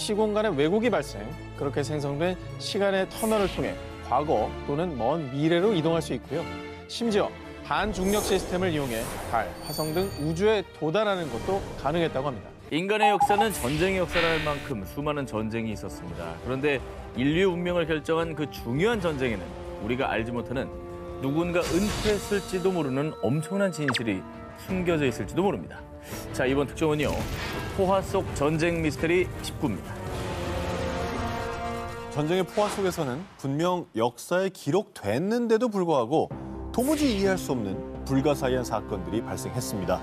시공간에 왜곡이 발생, 그렇게 생성된 시간의 터널을 통해 과거 또는 먼 미래로 이동할 수 있고요. 심지어 반중력 시스템을 이용해 달, 화성 등 우주에 도달하는 것도 가능했다고 합니다. 인간의 역사는 전쟁의 역사라 할 만큼 수많은 전쟁이 있었습니다. 그런데 인류의 운명을 결정한 그 중요한 전쟁에는 우리가 알지 못하는 누군가 은퇴했을지도 모르는 엄청난 진실이 숨겨져 있을지도 모릅니다. 자, 이번 특종은요, 포화 속 전쟁 미스터리 19입니다. 전쟁의 포화 속에서는 분명 역사에 기록됐는데도 불구하고 도무지 이해할 수 없는 불가사의한 사건들이 발생했습니다.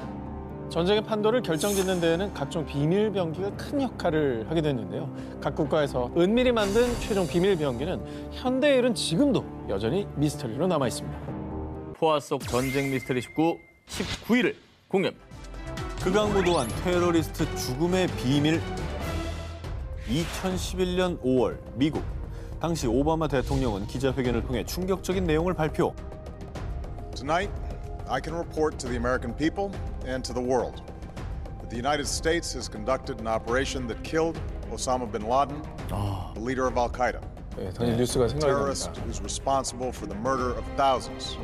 전쟁의 판도를 결정짓는 데에는 각종 비밀 병기가 큰 역할을 하게 됐는데요. 각 국가에서 은밀히 만든 최종 비밀 병기는 현대의 일은 지금도 여전히 미스터리로 남아 있습니다. 포화 속 전쟁 미스터리 19, 19일을 공개합니다. 극악무도한 테러리스트 죽음의 비밀. 2011년 5월 미국. 당시 오바마 대통령은 기자회견을 통해 충격적인 내용을 발표. Tonight, I can report to the American people and to the world that the United States has conducted an operation that killed Osama bin Laden, the leader of Al-Qaeda. 네, 당시 뉴스가 생각이 terrorist 납니다. who's responsible for the murder of thousands.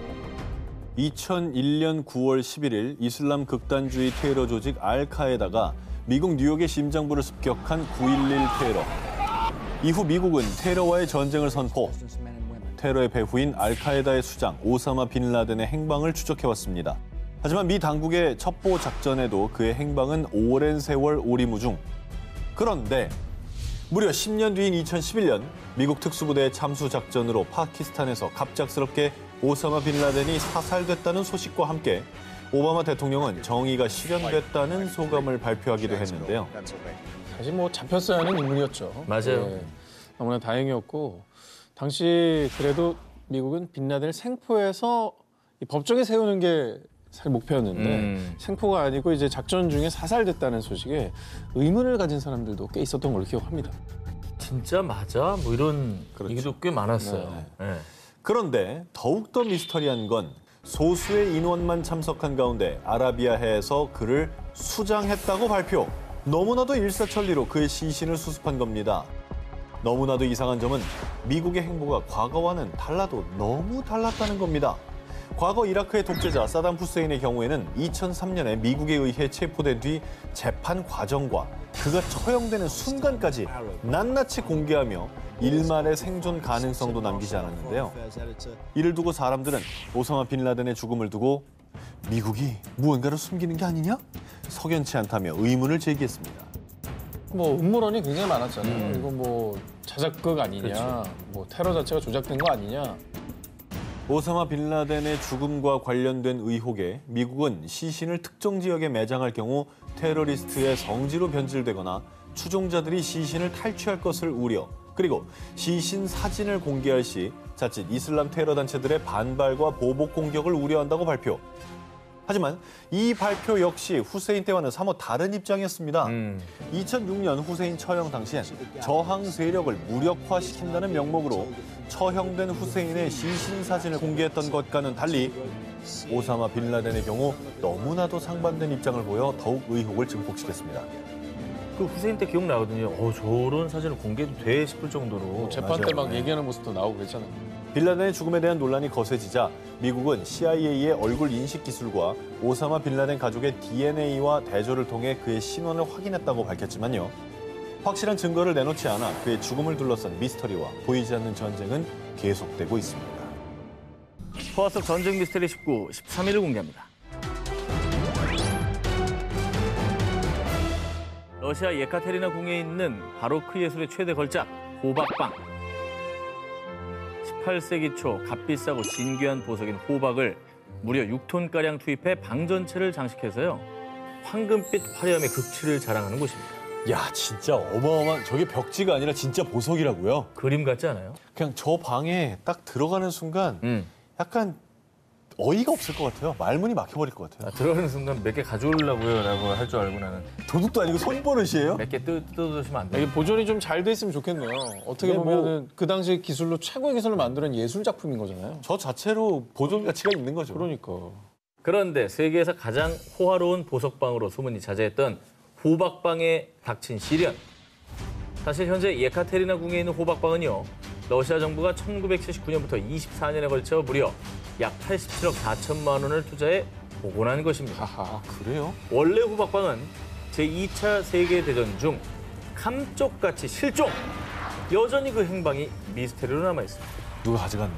2001년 9월 11일 이슬람 극단주의 테러 조직 알카에다가 미국 뉴욕의 심장부를 습격한 9.11 테러. 이후 미국은 테러와의 전쟁을 선포. 테러의 배후인 알카에다의 수장 오사마 빈 라덴의 행방을 추적해왔습니다. 하지만 미 당국의 첩보 작전에도 그의 행방은 오랜 세월 오리무중. 그런데 무려 10년 뒤인 2011년 미국 특수부대의 참수 작전으로 파키스탄에서 갑작스럽게 오사마 빈 라덴이 사살됐다는 소식과 함께 오바마 대통령은 정의가 실현됐다는 소감을 발표하기도 했는데요. 사실 뭐 잡혔어야 하는 인물이었죠. 맞아요. 네, 너무나 다행이었고 당시 그래도 미국은 빈 라덴을 생포해서 이 법정에 세우는 게 사실 목표였는데 생포가 아니고 이제 작전 중에 사살됐다는 소식에 의문을 가진 사람들도 꽤 있었던 걸로 기억합니다. 진짜 맞아? 뭐 이런 얘기도 꽤 많았어요. 네. 그런데 더욱더 미스터리한 건 소수의 인원만 참석한 가운데 아라비아해에서 그를 수장했다고 발표. 너무나도 일사천리로 그의 시신을 수습한 겁니다. 너무나도 이상한 점은 미국의 행보가 과거와는 달라도 너무 달랐다는 겁니다. 과거 이라크의 독재자 사담 후세인의 경우에는 2003년에 미국에 의해 체포된 뒤 재판 과정과 그가 처형되는 순간까지 낱낱이 공개하며 일말의 생존 가능성도 남기지 않았는데요. 이를 두고 사람들은 오사마 빈 라덴의 죽음을 두고 미국이 무언가를 숨기는 게 아니냐? 석연치 않다며 의문을 제기했습니다. 뭐 음모론이 굉장히 많았잖아요. 이거 뭐 자작극 아니냐, 그렇죠. 뭐 테러 자체가 조작된 거 아니냐. 오사마 빈 라덴의 죽음과 관련된 의혹에 미국은 시신을 특정 지역에 매장할 경우 테러리스트의 성지로 변질되거나 추종자들이 시신을 탈취할 것을 우려, 그리고 시신 사진을 공개할 시 자칫 이슬람 테러 단체들의 반발과 보복 공격을 우려한다고 발표. 하지만 이 발표 역시 후세인 때와는 사뭇 다른 입장이었습니다. 2006년 후세인 처형 당시엔 저항 세력을 무력화시킨다는 명목으로 처형된 후세인의 시신 사진을 공개했던 것과는 달리 오사마 빈 라덴의 경우 너무나도 상반된 입장을 보여 더욱 의혹을 증폭시켰습니다. 그 후세인 때 기억나거든요. 저런 사진을 공개도 돼 싶을 정도로. 재판 때 막 얘기하는 모습도 나오고 그랬잖아요. 빈 라덴의 죽음에 대한 논란이 거세지자 미국은 CIA의 얼굴 인식 기술과 오사마 빈 라덴 가족의 DNA와 대조를 통해 그의 신원을 확인했다고 밝혔지만요. 확실한 증거를 내놓지 않아 그의 죽음을 둘러싼 미스터리와 보이지 않는 전쟁은 계속되고 있습니다. 포화 속 전쟁 미스터리 19, 13일을 공개합니다. 러시아 예카테리나 궁에 있는 바로크 예술의 최대 걸작, 호박방. 18세기 초 값비싸고 진귀한 보석인 호박을 무려 6톤가량 투입해 방 전체를 장식해서요. 황금빛 화려함의 극치를 자랑하는 곳입니다. 야, 진짜 어마어마한, 저게 벽지가 아니라 진짜 보석이라고요? 그림 같지 않아요? 그냥 저 방에 딱 들어가는 순간 약간 어이가 없을 것 같아요. 말문이 막혀버릴 것 같아요. 들어가는 순간 몇 개 가져오려고요 라고 할 줄 알고 나는. 도둑도 아니고 손버릇이에요? 몇 개 뜯어주시면 안 돼요? 이게 보존이 좀 잘 돼 있으면 좋겠네요. 어떻게 보면은 그 당시 기술로 최고의 기술로 만드는 예술 작품인 거잖아요. 저 자체로 보존 가치가 있는 거죠. 그러니까. 그런데 세계에서 가장 호화로운 보석방으로 소문이 자자했던 호박방에 닥친 시련. 사실 현재 예카테리나궁에 있는 호박방은요. 러시아 정부가 1979년부터 24년에 걸쳐 무려 약 87억 4천만 원을 투자해 복원한 것입니다. 아, 그래요? 원래 호박방은 제2차 세계대전 중 감쪽같이 실종! 여전히 그 행방이 미스테리로 남아있습니다. 누가 가져갔네.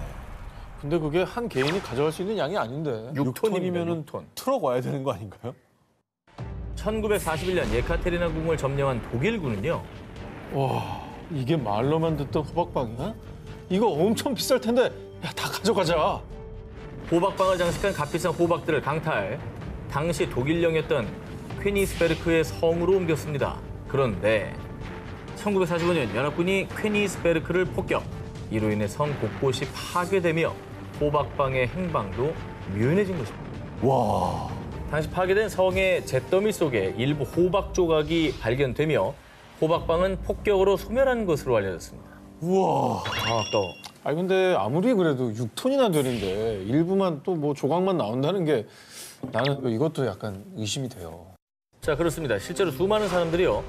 근데 그게 한 개인이 가져갈 수 있는 양이 아닌데. 6톤이면 6톤. 트럭 와야 되는 거 아닌가요? 1941년 예카테리나궁을 점령한 독일군은요. 와, 이게 말로만 듣던 호박빵이야? 이거 엄청 비쌀 텐데, 야, 다 가져가자. 호박방을 장식한 값비싼 호박들을 강탈. 당시 독일령이었던 퀘니스베르크의 성으로 옮겼습니다. 그런데 1945년 연합군이 퀘니스베르크를 폭격. 이로 인해 성 곳곳이 파괴되며 호박방의 행방도 묘연해진 것입니다. 와. 당시 파괴된 성의 잿더미 속에 일부 호박 조각이 발견되며 호박방은 폭격으로 소멸한 것으로 알려졌습니다. 우와. 아, 또. 아니 근데 아무리 그래도 6톤이나 되는데 일부만 또 뭐 조각만 나온다는 게 나는 이것도 약간 의심이 돼요. 자, 그렇습니다. 실제로 수많은 사람들이요.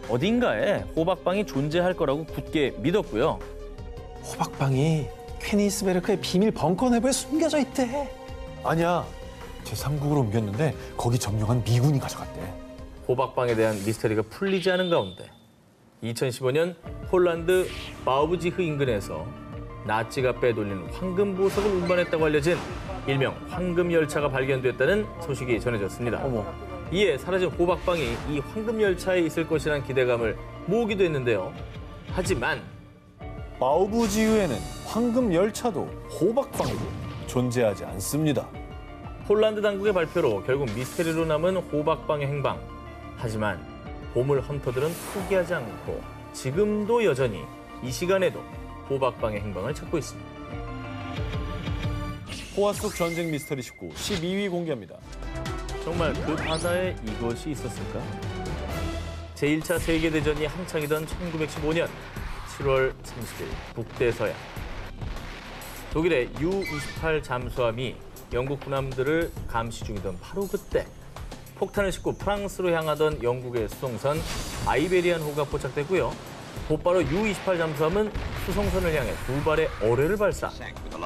어딘가에 호박방이 존재할 거라고 굳게 믿었고요. 호박빵이 퀘니스베르크의 비밀 벙커 내부에 숨겨져 있대. 아니야. 제3국으로 옮겼는데 거기 점령한 미군이 가져갔대. 호박방에 대한 미스터리가 풀리지 않은 가운데 2015년 폴란드 바우브지흐 인근에서 나치가 빼돌린 황금 보석을 운반했다고 알려진 일명 황금 열차가 발견됐다는 소식이 전해졌습니다. 어머. 이에 사라진 호박방이 이 황금 열차에 있을 것이라는 기대감을 모으기도 했는데요. 하지만 바우브지흐에는 황금 열차도 호박빵도 존재하지 않습니다. 폴란드 당국의 발표로 결국 미스테리로 남은 호박방의 행방. 하지만 보물 헌터들은 포기하지 않고 지금도 여전히 이 시간에도 호박방의 행방을 찾고 있습니다. 호화 속 전쟁 미스터리 19 12위 공개합니다. 정말 그 바다에 이것이 있었을까? 제1차 세계대전이 한창이던 1915년 7월 30일 북대서양. 독일의 U-28 잠수함이 영국 군함들을 감시 중이던 바로 그때 폭탄을 싣고 프랑스로 향하던 영국의 수송선 아이베리안호가 포착됐고요. 곧바로 U-28 잠수함은 수송선을 향해 두 발의 어뢰를 발사.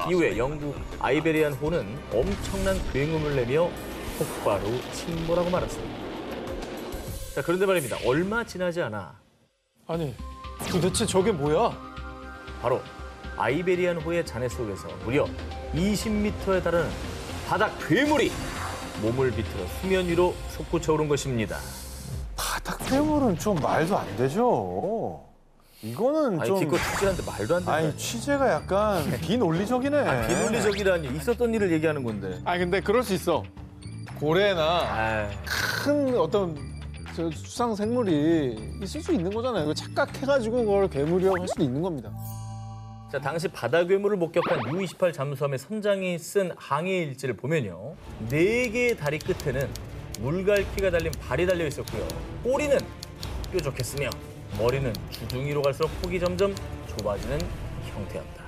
이후에 영국 아이베리안호는 엄청난 굉음을 내며 폭발 후 침몰하고 말았습니다. 자, 그런데 말입니다. 얼마 지나지 않아 아니 도대체 저게 뭐야? 바로 아이베리안호의 잔해 속에서 무려 20m에 달하는 바닥 괴물이 몸을 비틀어 수면 위로 솟구쳐 오른 것입니다. 바닥 괴물은 좀 말도 안 되죠. 이거는 아니, 좀 기껏 특별한데 말도 안 된다. 아니 취재가 약간 비논리적이네. 비논리적이라니 있었던 일을 얘기하는 건데. 아 근데 그럴 수 있어. 고래나 아, 큰 어떤 저 수상 생물이 있을 수 있는 거잖아요. 이거 착각해가지고 그걸 괴물이라고 할 수도 있는 겁니다. 자, 당시 바다 괴물을 목격한 U-28 잠수함의 선장이 쓴 항해 일지를 보면요. 4개의 다리 끝에는 물갈퀴가 달린 발이 달려 있었고요. 꼬리는 뾰족했으며 머리는 주둥이로 갈수록 폭이 점점 좁아지는 형태였다.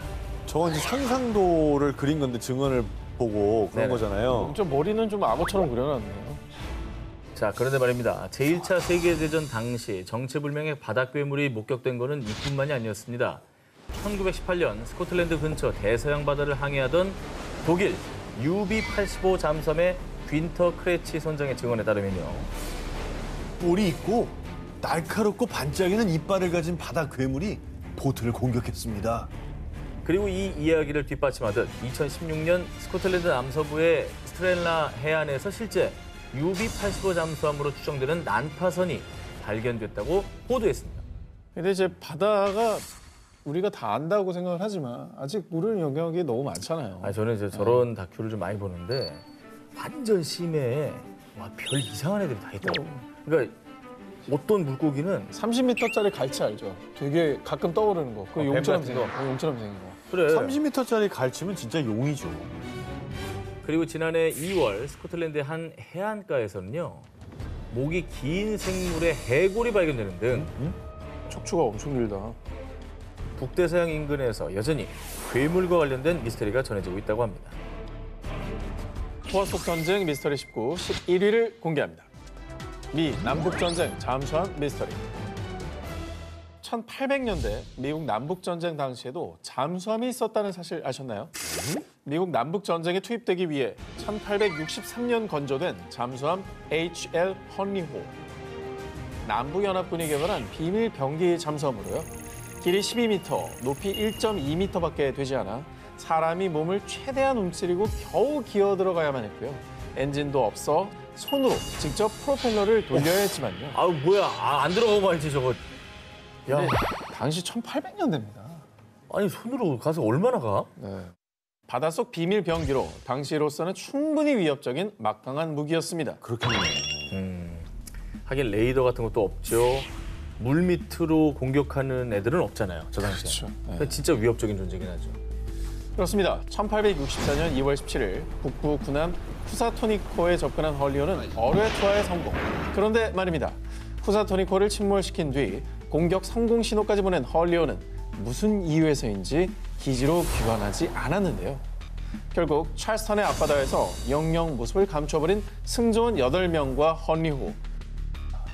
저건 이제 상상도를 그린 건데 증언을 보고 그런 네네. 거잖아요. 좀 머리는 좀 악어처럼 그려놨네요. 자, 그런데 말입니다. 제1차 세계대전 당시 정체불명의 바다 괴물이 목격된 것은 이뿐만이 아니었습니다. 1918년 스코틀랜드 근처 대서양 바다를 항해하던 독일 UB-85 잠수함의 윈터 크레치 선장의 증언에 따르면요. 뿔이 있고 날카롭고 반짝이는 이빨을 가진 바다 괴물이 보트를 공격했습니다. 그리고 이 이야기를 뒷받침하듯 2016년 스코틀랜드 남서부의 스트렐라 해안에서 실제 UB-85 잠수함으로 추정되는 난파선이 발견됐다고 보도했습니다. 근데 이제 바다가 우리가 다 안다고 생각을 하지만 아직 모르는 영역이 너무 많잖아요. 저는 이제 저런 다큐를 좀 많이 보는데 완전 심해에 와, 별 이상한 애들이 다 있더라고요. 그러니까 어떤 물고기는 30m짜리 갈치 알죠? 되게 가끔 떠오르는 거. 그 뱀 용처럼 같은 생긴 거. 거. 용처럼 생긴 거. 그래. 30m짜리 갈치면 진짜 용이죠. 그리고 지난해 2월 스코틀랜드의 한 해안가에서는요. 목이 긴 생물의 해골이 발견되는 등 척추가 엄청 길다. 북대서양 인근에서 여전히 괴물과 관련된 미스터리가 전해지고 있다고 합니다. 호화 속 전쟁 미스터리 19 11위를 공개합니다. 미 남북 전쟁 잠수함 미스터리. 1800년대 미국 남북전쟁 당시에도 잠수함이 있었다는 사실 아셨나요? 미국 남북전쟁에 투입되기 위해 1863년 건조된 잠수함 H.L. 헌리호. 남북연합군이 개발한 비밀 병기 잠수함으로요. 길이 12m, 높이 1.2m밖에 되지 않아 사람이 몸을 최대한 움츠리고 겨우 기어 들어가야만 했고요. 엔진도 없어 손으로 직접 프로펠러를 돌려야 했지만요. 아우 뭐야, 안 들어가고 말지 저거. 야, 근데 당시 1800년대입니다. 아니 손으로 가서 얼마나 가? 네. 바닷속 비밀 병기로 당시로서는 충분히 위협적인 막강한 무기였습니다. 그렇겠네요. 하긴 레이더 같은 것도 없죠. 물 밑으로 공격하는 애들은 없잖아요, 저 당시에. 그렇죠. 네. 그러니까 진짜 위협적인 존재긴 하죠. 그렇습니다. 1864년 2월 17일 북부 군함 후사토니코에 접근한 헐리오는 어뢰 투하에 성공. 그런데 말입니다. 후사토니코를 침몰시킨 뒤 공격 성공 신호까지 보낸 헐리오는 무슨 이유에서인지 기지로 귀환하지 않았는데요. 결국 찰스턴의 앞바다에서 영영 모습을 감춰버린 승조원 8명과 헐리호.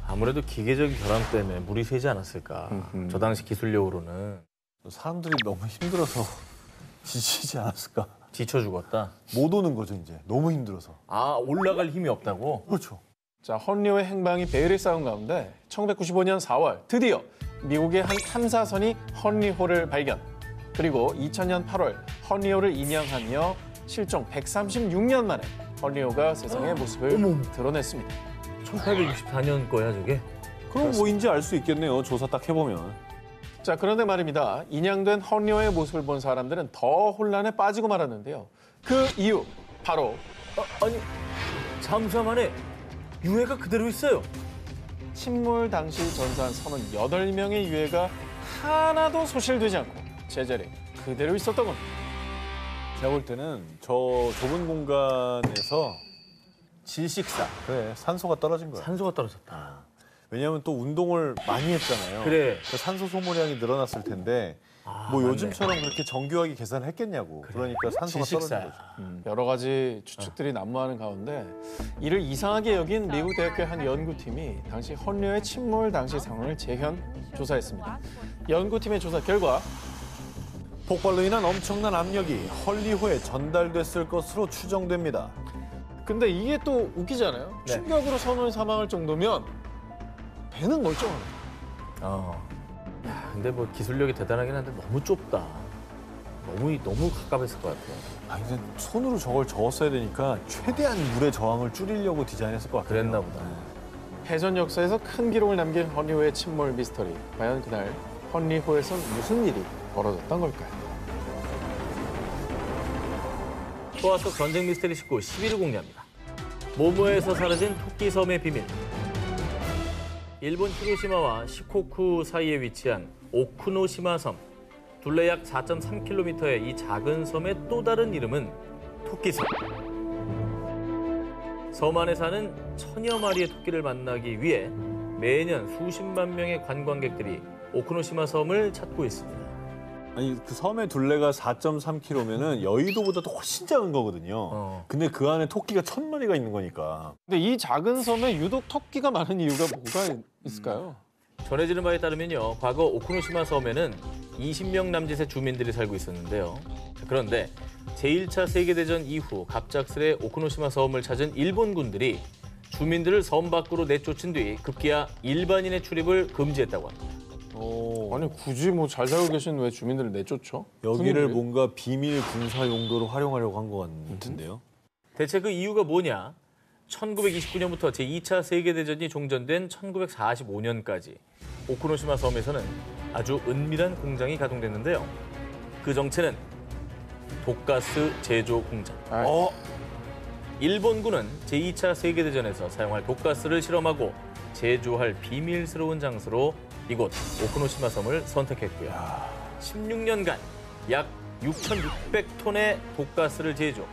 아무래도 기계적인 결함 때문에 물이 새지 않았을까. 저 당시 기술력으로는. 사람들이 너무 힘들어서 지치지 않았을까? 지쳐 죽었다. 못 오는 거죠, 이제. 너무 힘들어서. 아, 올라갈 힘이 없다고? 그렇죠. 자, 헌리오의 행방이 베일을 쌓은 가운데 1995년 4월 드디어 미국의 한 탐사선이 헌리호를 발견. 그리고 2000년 8월 헌리오를 인양하며 실종 136년 만에 헌리오가 세상의 모습을 드러냈습니다. 1864년 거야, 저게? 그럼 뭐인지 알 수 있겠네요. 조사 딱 해보면. 자, 그런데 말입니다. 인양된 헌리오의 모습을 본 사람들은 더 혼란에 빠지고 말았는데요. 그 이유, 바로 아니, 잠수함 안에 유해가 그대로 있어요. 침몰 당시 전사한 38명의 유해가 하나도 소실되지 않고 제자리에 그대로 있었던 겁니다. 제가 볼 때는 저 좁은 공간에서 질식사, 그래, 산소가 떨어진 거야. 산소가 떨어졌다. 왜냐하면 또 운동을 많이 했잖아요. 그래. 그러니까 산소 소모량이 늘어났을 텐데 뭐 맞네. 요즘처럼 그렇게 정교하게 계산을 했겠냐고. 그러니까 산소가 떨어진 거죠. 여러 가지 추측들이 난무하는 가운데 이를 이상하게 여긴 미국 대학교의 한 연구팀이 당시 헌리오의 침몰 당시 상황을 재현 조사했습니다. 연구팀의 조사 결과 폭발로 인한 엄청난 압력이 헐리호에 전달됐을 것으로 추정됩니다. 근데 이게 또 웃기잖아요. 네. 충격으로 선원 사망할 정도면 배는 멀쩡하네. 야, 근데 뭐 기술력이 대단하긴 한데 너무 좁다. 너무 가깝했을 것 같아요. 아, 근데 손으로 저걸 저었어야 되니까 최대한 물의 저항을 줄이려고 디자인했을 것 같아요. 그랬나 보다. 해전 역사에서 큰 기록을 남긴 헌리호의 침몰 미스터리. 과연 그날 헌리호에선 무슨 일이 벌어졌던 걸까요? 소아 속 전쟁 미스터리 19 11을 공개합니다. 모모에서 사라진 토끼섬의 비밀. 일본 히로시마와 시코쿠 사이에 위치한 오쿠노시마 섬. 둘레 약 4.3km의 이 작은 섬의 또 다른 이름은 토끼섬. 섬 안에 사는 천여 마리의 토끼를 만나기 위해 매년 수십만 명의 관광객들이 오쿠노시마 섬을 찾고 있습니다. 아니, 그 섬의 둘레가 4.3km면은 여의도보다도 훨씬 작은 거거든요. 근데 그 안에 토끼가 1000마리가 있는 거니까. 근데 이 작은 섬에 유독 토끼가 많은 이유가 뭐가 있을까요? 전해지는 바에 따르면요, 과거 오쿠노시마 섬에는 20명 남짓의 주민들이 살고 있었는데요. 그런데 제1차 세계대전 이후 갑작스레 오쿠노시마 섬을 찾은 일본군들이 주민들을 섬 밖으로 내쫓은 뒤 급기야 일반인의 출입을 금지했다고 합니다. 아니 굳이 뭐 잘 살고 계신 왜 주민들을 내쫓죠? 여기를 군인들이? 뭔가 비밀 군사 용도로 활용하려고 한 것 같은데요. 대체 그 이유가 뭐냐? 1929년부터 제2차 세계대전이 종전된 1945년까지 오쿠노시마 섬에서는 아주 은밀한 공장이 가동됐는데요. 그 정체는 독가스 제조 공장. 일본군은 제2차 세계대전에서 사용할 독가스를 실험하고 제조할 비밀스러운 장소로 이곳 오쿠노시마 섬을 선택했고요. 16년간 약 6,600톤의 독가스를 제조,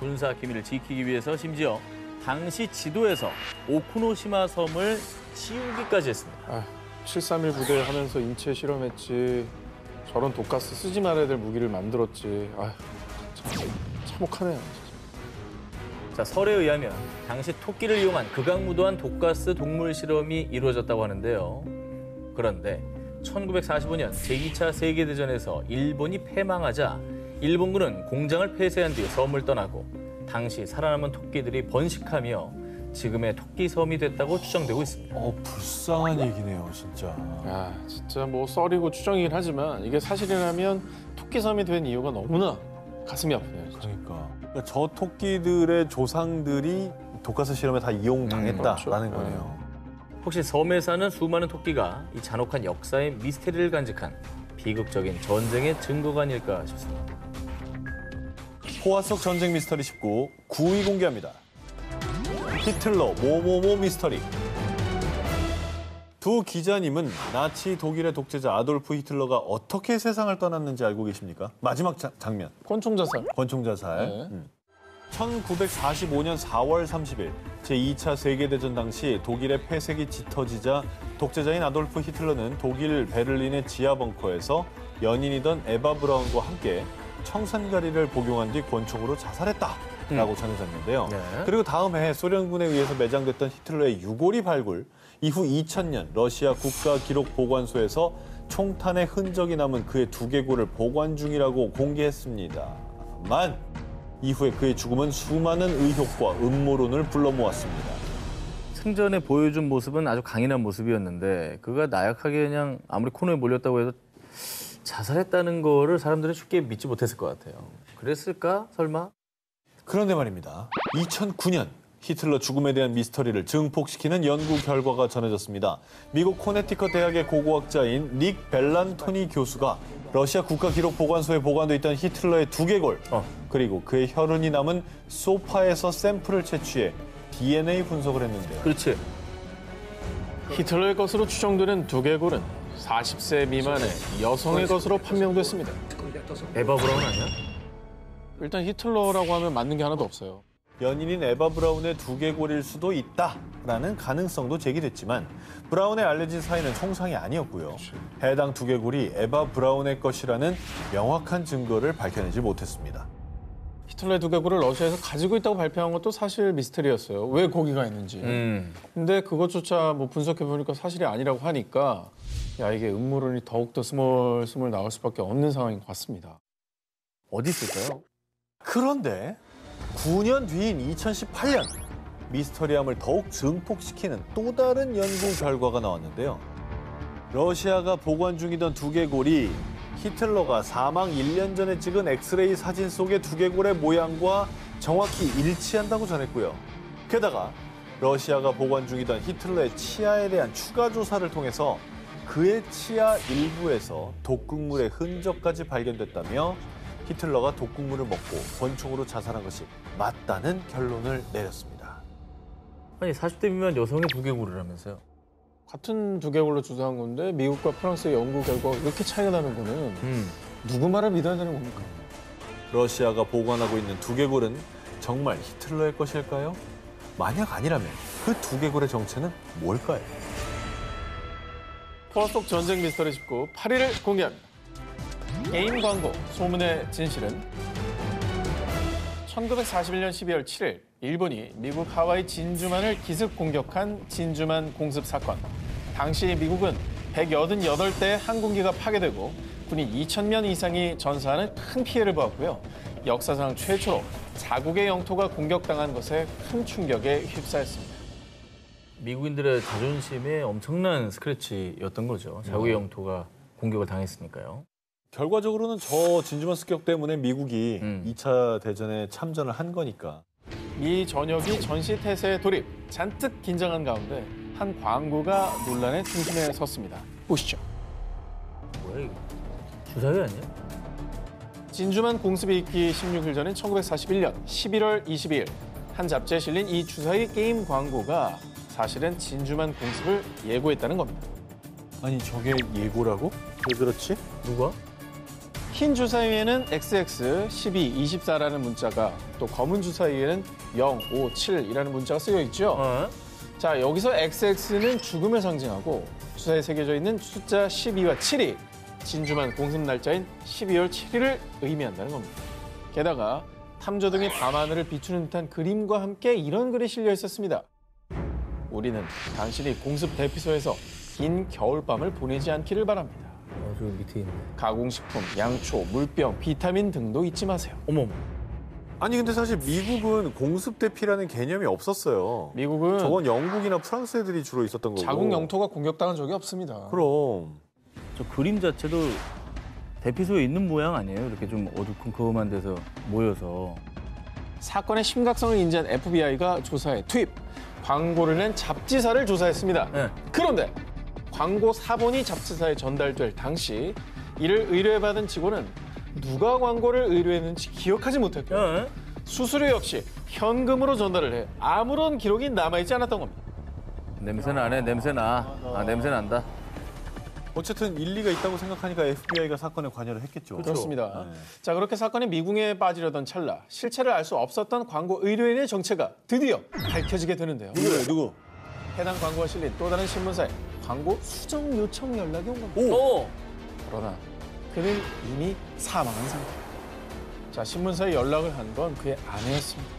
군사 기밀을 지키기 위해서 심지어 당시 지도에서 오쿠노시마 섬을 치우기까지 했습니다. 731 부대 하면서 인체 실험했지. 저런 독가스 쓰지 말아야 될 무기를 만들었지. 참 참혹하네요. 자, 설에 의하면 당시 토끼를 이용한 극악무도한 독가스 동물 실험이 이루어졌다고 하는데요. 그런데 1945년 제2차 세계대전에서 일본이 패망하자 일본군은 공장을 폐쇄한 뒤 섬을 떠나고 당시 살아남은 토끼들이 번식하며 지금의 토끼섬이 됐다고 추정되고 있습니다. 불쌍한 얘기네요, 진짜. 야, 진짜 뭐 썰이고 추정이긴 하지만 이게 사실이라면 토끼섬이 된 이유가 너무나 가슴이 아프네요. 진짜. 그러니까 저 토끼들의 조상들이 독가스 실험에 다 이용당했다라는 그렇죠. 거네요. 혹시 섬에 사는 수많은 토끼가 이 잔혹한 역사의 미스테리를 간직한 비극적인 전쟁의 증거가 아닐까 싶습니다. 포화 속 전쟁 미스터리 19, 9위 공개합니다. 히틀러 뭐뭐뭐 미스터리. 두 기자님은 나치 독일의 독재자 아돌프 히틀러가 어떻게 세상을 떠났는지 알고 계십니까? 마지막 장면. 권총자살. 권총자살. 네. 1945년 4월 30일 제2차 세계대전 당시 독일의 폐색이 짙어지자 독재자인 아돌프 히틀러는 독일 베를린의 지하 벙커에서 연인이던 에바 브라운과 함께 청산가리를 복용한 뒤 권총으로 자살했다라고 전해졌는데요. 네. 그리고 다음 해 소련군에 의해서 매장됐던 히틀러의 유골이 발굴, 이후 2000년 러시아 국가기록보관소에서 총탄의 흔적이 남은 그의 두개골을 보관 중이라고 공개했습니다만 이후에 그의 죽음은 수많은 의혹과 음모론을 불러 모았습니다. 승전에 보여준 모습은 아주 강인한 모습이었는데 그가 나약하게 그냥 아무리 코너에 몰렸다고 해도 자살했다는 거를 사람들은 쉽게 믿지 못했을 것 같아요. 그랬을까? 설마? 그런데 말입니다. 2009년 히틀러 죽음에 대한 미스터리를 증폭시키는 연구 결과가 전해졌습니다. 미국 코네티컷 대학의 고고학자인 닉 벨란토니 교수가 러시아 국가기록보관소에 보관돼 있던 히틀러의 두개골 그리고 그의 혈흔이 남은 소파에서 샘플을 채취해 DNA 분석을 했는데요. 그렇지. 히틀러의 것으로 추정되는 두개골은 40세 미만의 여성의 것으로 판명됐습니다. 에바 브라운 아니야? 일단 히틀러라고 하면 맞는 게 하나도 없어요. 연인인 에바 브라운의 두개골일 수도 있다라는 가능성도 제기됐지만 브라운의 알려진 사인은 총상이 아니었고요. 해당 두개골이 에바 브라운의 것이라는 명확한 증거를 밝혀내지 못했습니다. 히틀러의 두개골을 러시아에서 가지고 있다고 발표한 것도 사실 미스터리였어요. 왜 거기가 있는지. 근데 그것조차 뭐 분석해보니까 사실이 아니라고 하니까 야 이게 음모론이 더욱더 스물스물 나올 수밖에 없는 상황인 것 같습니다. 어디 있을까요? 그런데 9년 뒤인 2018년 미스터리함을 더욱 증폭시키는 또 다른 연구 결과가 나왔는데요. 러시아가 보관 중이던 두개골이 히틀러가 사망 1년 전에 찍은 엑스레이 사진 속의 두개골의 모양과 정확히 일치한다고 전했고요. 게다가 러시아가 보관 중이던 히틀러의 치아에 대한 추가 조사를 통해서 그의 치아 일부에서 독극물의 흔적까지 발견됐다며 히틀러가 독극물을 먹고 권총으로 자살한 것이 맞다는 결론을 내렸습니다. 아니 40대 미만 여성의 두개골을 하면서요. 같은 두개골로 조사한 건데 미국과 프랑스의 연구 결과가 이렇게 차이가 나는 거는 누구 말을 믿어야 되는 겁니까? 러시아가 보관하고 있는 두개골은 정말 히틀러의 것일까요? 만약 아니라면 그 두개골의 정체는 뭘까요? 포화 속 전쟁 미스터리 19 8위를 공개합니다. 게임 광고 소문의 진실은 1941년 12월 7일 일본이 미국 하와이 진주만을 기습 공격한 진주만 공습 사건. 당시 미국은 188대의 항공기가 파괴되고 군인 2,000명 이상이 전사하는 큰 피해를 보았고요. 역사상 최초로 자국의 영토가 공격당한 것에 큰 충격에 휩싸였습니다. 미국인들의 자존심에 엄청난 스크래치였던 거죠. 자국의 영토가 공격을 당했으니까요. 결과적으로는 저 진주만 습격 때문에 미국이 2차 대전에 참전을 한 거니까. 미 전역이 전시태세에 돌입, 잔뜩 긴장한 가운데 한 광고가 논란의 중심에 섰습니다. 보시죠. 뭐야 이거? 주사위 아니야? 진주만 공습이 있기 16일 전인 1941년 11월 22일 한 잡지에 실린 이 주사위 게임 광고가 사실은 진주만 공습을 예고했다는 겁니다. 아니 저게 예고라고? 왜 그렇지? 누가? 흰 주사위에는 XX, 12, 24라는 문자가 또 검은 주사위에는 0, 5, 7이라는 문자가 쓰여 있죠. 자, 여기서 XX는 죽음을 상징하고 주사위에 새겨져 있는 숫자 12와 7이 진주만 공습 날짜인 12월 7일을 의미한다는 겁니다. 게다가 탐조등의 밤하늘을 비추는 듯한 그림과 함께 이런 글이 실려 있었습니다. 우리는 당신이 공습 대피소에서 긴 겨울밤을 보내지 않기를 바랍니다. 저기 밑에 있네. 가공식품, 양초, 물병, 비타민 등도 잊지 마세요. 어머. 아니 근데 사실 미국은 공습 대피라는 개념이 없었어요. 미국은 저건 영국이나 프랑스 애들이 주로 있었던 거고. 자국 영토가 공격당한 적이 없습니다. 그럼. 저 그림 자체도 대피소에 있는 모양 아니에요? 이렇게 좀 어두컴컴한 데서 모여서. 사건의 심각성을 인지한 FBI가 조사에 투입. 광고를 낸 잡지사를 조사했습니다. 네. 그런데 광고 사본이 잡지사에 전달될 당시 이를 의뢰받은 직원은 누가 광고를 의뢰했는지 기억하지 못했고요. 네. 수수료 역시 현금으로 전달을 해 아무런 기록이 남아있지 않았던 겁니다. 냄새 나네, 냄새 나. 아, 냄새 난다. 어쨌든 일리가 있다고 생각하니까 FBI가 사건에 관여를 했겠죠. 그렇습니다. 네. 자, 그렇게 사건이 미궁에 빠지려던 찰나 실체를 알 수 없었던 광고 의뢰인의 정체가 드디어 밝혀지게 되는데요. 누구? 해당 광고가 실린 또 다른 신문사에 광고 수정 요청 연락이 온 겁니다. 오! 그러나 그는 이미 사망한 상태. 자, 신문사에 연락을 한 건 그의 아내였습니다.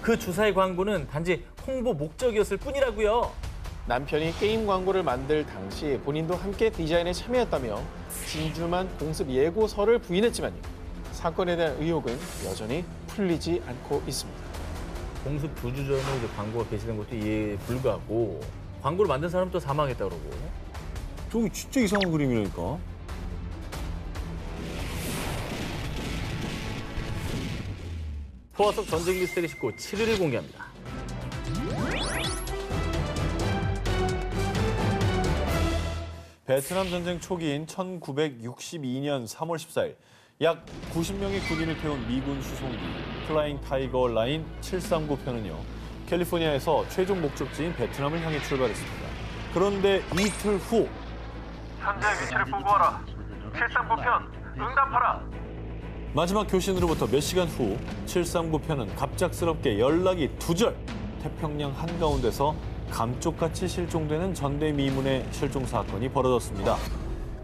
그 주사의 광고는 단지 홍보 목적이었을 뿐이라고요. 남편이 게임 광고를 만들 당시 본인도 함께 디자인에 참여했다며 진주만 공습 예고서를 부인했지만요. 사건에 대한 의혹은 여전히 풀리지 않고 있습니다. 공습 2주 전에 이제 광고가 게시된 것도 이해에 불구하고 광고를 만든 사람도 사망했다고 그러고. 저기 진짜 이상한 그림이라니까. 포화 속 전쟁 미스터리 19 7일을 공개합니다. 베트남 전쟁 초기인 1962년 3월 14일 약 90명의 군인을 태운 미군 수송기 플라잉 타이거 라인 739편은요. 캘리포니아에서 최종 목적지인 베트남을 향해 출발했습니다. 그런데 이틀 후 현재 위치를 보고하라. 739편 응답하라. 마지막 교신으로부터 몇 시간 후 739편은 갑작스럽게 연락이 두절 태평양 한가운데서 감쪽같이 실종되는 전대미문의 실종 사건이 벌어졌습니다.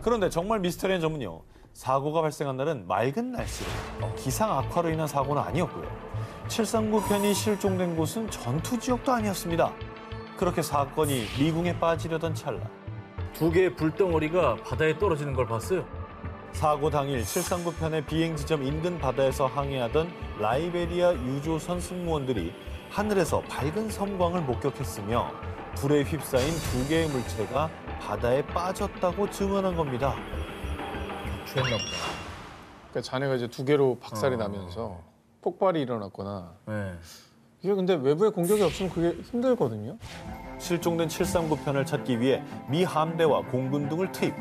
그런데 정말 미스터리한 점은요. 사고가 발생한 날은 맑은 날씨로 기상 악화로 인한 사고는 아니었고요. 739편이 실종된 곳은 전투 지역도 아니었습니다. 그렇게 사건이 미궁에 빠지려던 찰나 2개의 불덩어리가 바다에 떨어지는 걸 봤어요. 사고 당일 739편의 비행 지점 인근 바다에서 항해하던 라이베리아 유조선 승무원들이 하늘에서 밝은 섬광을 목격했으며 불에 휩싸인 2개의 물체가 바다에 빠졌다고 증언한 겁니다. 취했나 보다. 그러니까 자네가 이제 2개로 박살이 나면서 폭발이 일어났거나 네. 이게 근데 외부의 공격이 없으면 그게 힘들거든요. 실종된 739편을 찾기 위해 미 함대와 공군 등을 투입.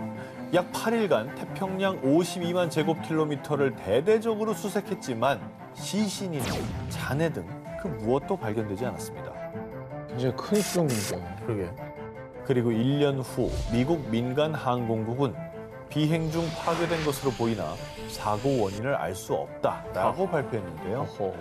약 8일간 태평양 52만 제곱킬로미터를 대대적으로 수색했지만 시신이나 잔해 등 그 무엇도 발견되지 않았습니다. 굉장히 큰 수정군이죠. 그러게. 그리고 1년 후 미국 민간 항공국은 비행 중 파괴된 것으로 보이나 사고 원인을 알 수 없다라고 발표했는데요. 어허.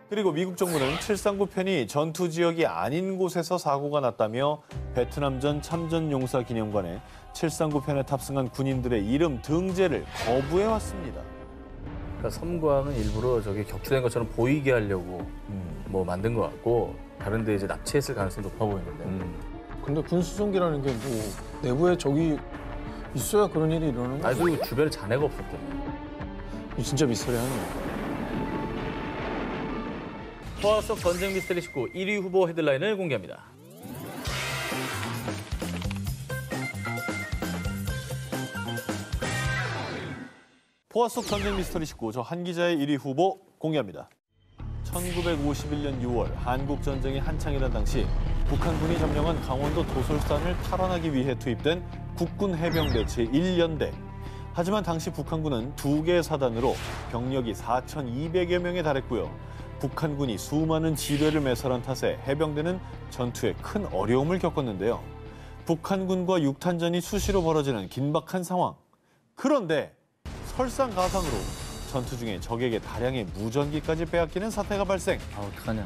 그리고 미국 정부는 739편이 전투 지역이 아닌 곳에서 사고가 났다며 베트남전 참전용사 기념관에 739편에 탑승한 군인들의 이름 등재를 거부해왔습니다. 그러니까 섬광은 일부러 저게 격추된 것처럼 보이게 하려고 뭐 만든 것 같고 다른 데 이제 납치했을 가능성이 높아 보이는데. 근데 군수송기라는 게 뭐 내부에 적이 있어야 그런 일이 일어나는 거야? 아니 그리고 주변에 잔해가 없었대. 진짜 미스터리하네요. 포화 속 전쟁 미스터리 19 1위 후보 헤드라인을 공개합니다. 포화 속 전쟁 미스터리 19, 저 한 기자의 1위 후보 공개합니다. 1951년 6월 한국 전쟁이 한창이던 당시 북한군이 점령한 강원도 도솔산을 탈환하기 위해 투입된 국군 해병대 제1연대. 하지만 당시 북한군은 2개의 사단으로 병력이 4,200여 명에 달했고요. 북한군이 수많은 지뢰를 매설한 탓에 해병대는 전투에 큰 어려움을 겪었는데요. 북한군과 육탄전이 수시로 벌어지는 긴박한 상황. 그런데 설상가상으로 전투 중에 적에게 다량의 무전기까지 빼앗기는 사태가 발생. 아 어떡하냐.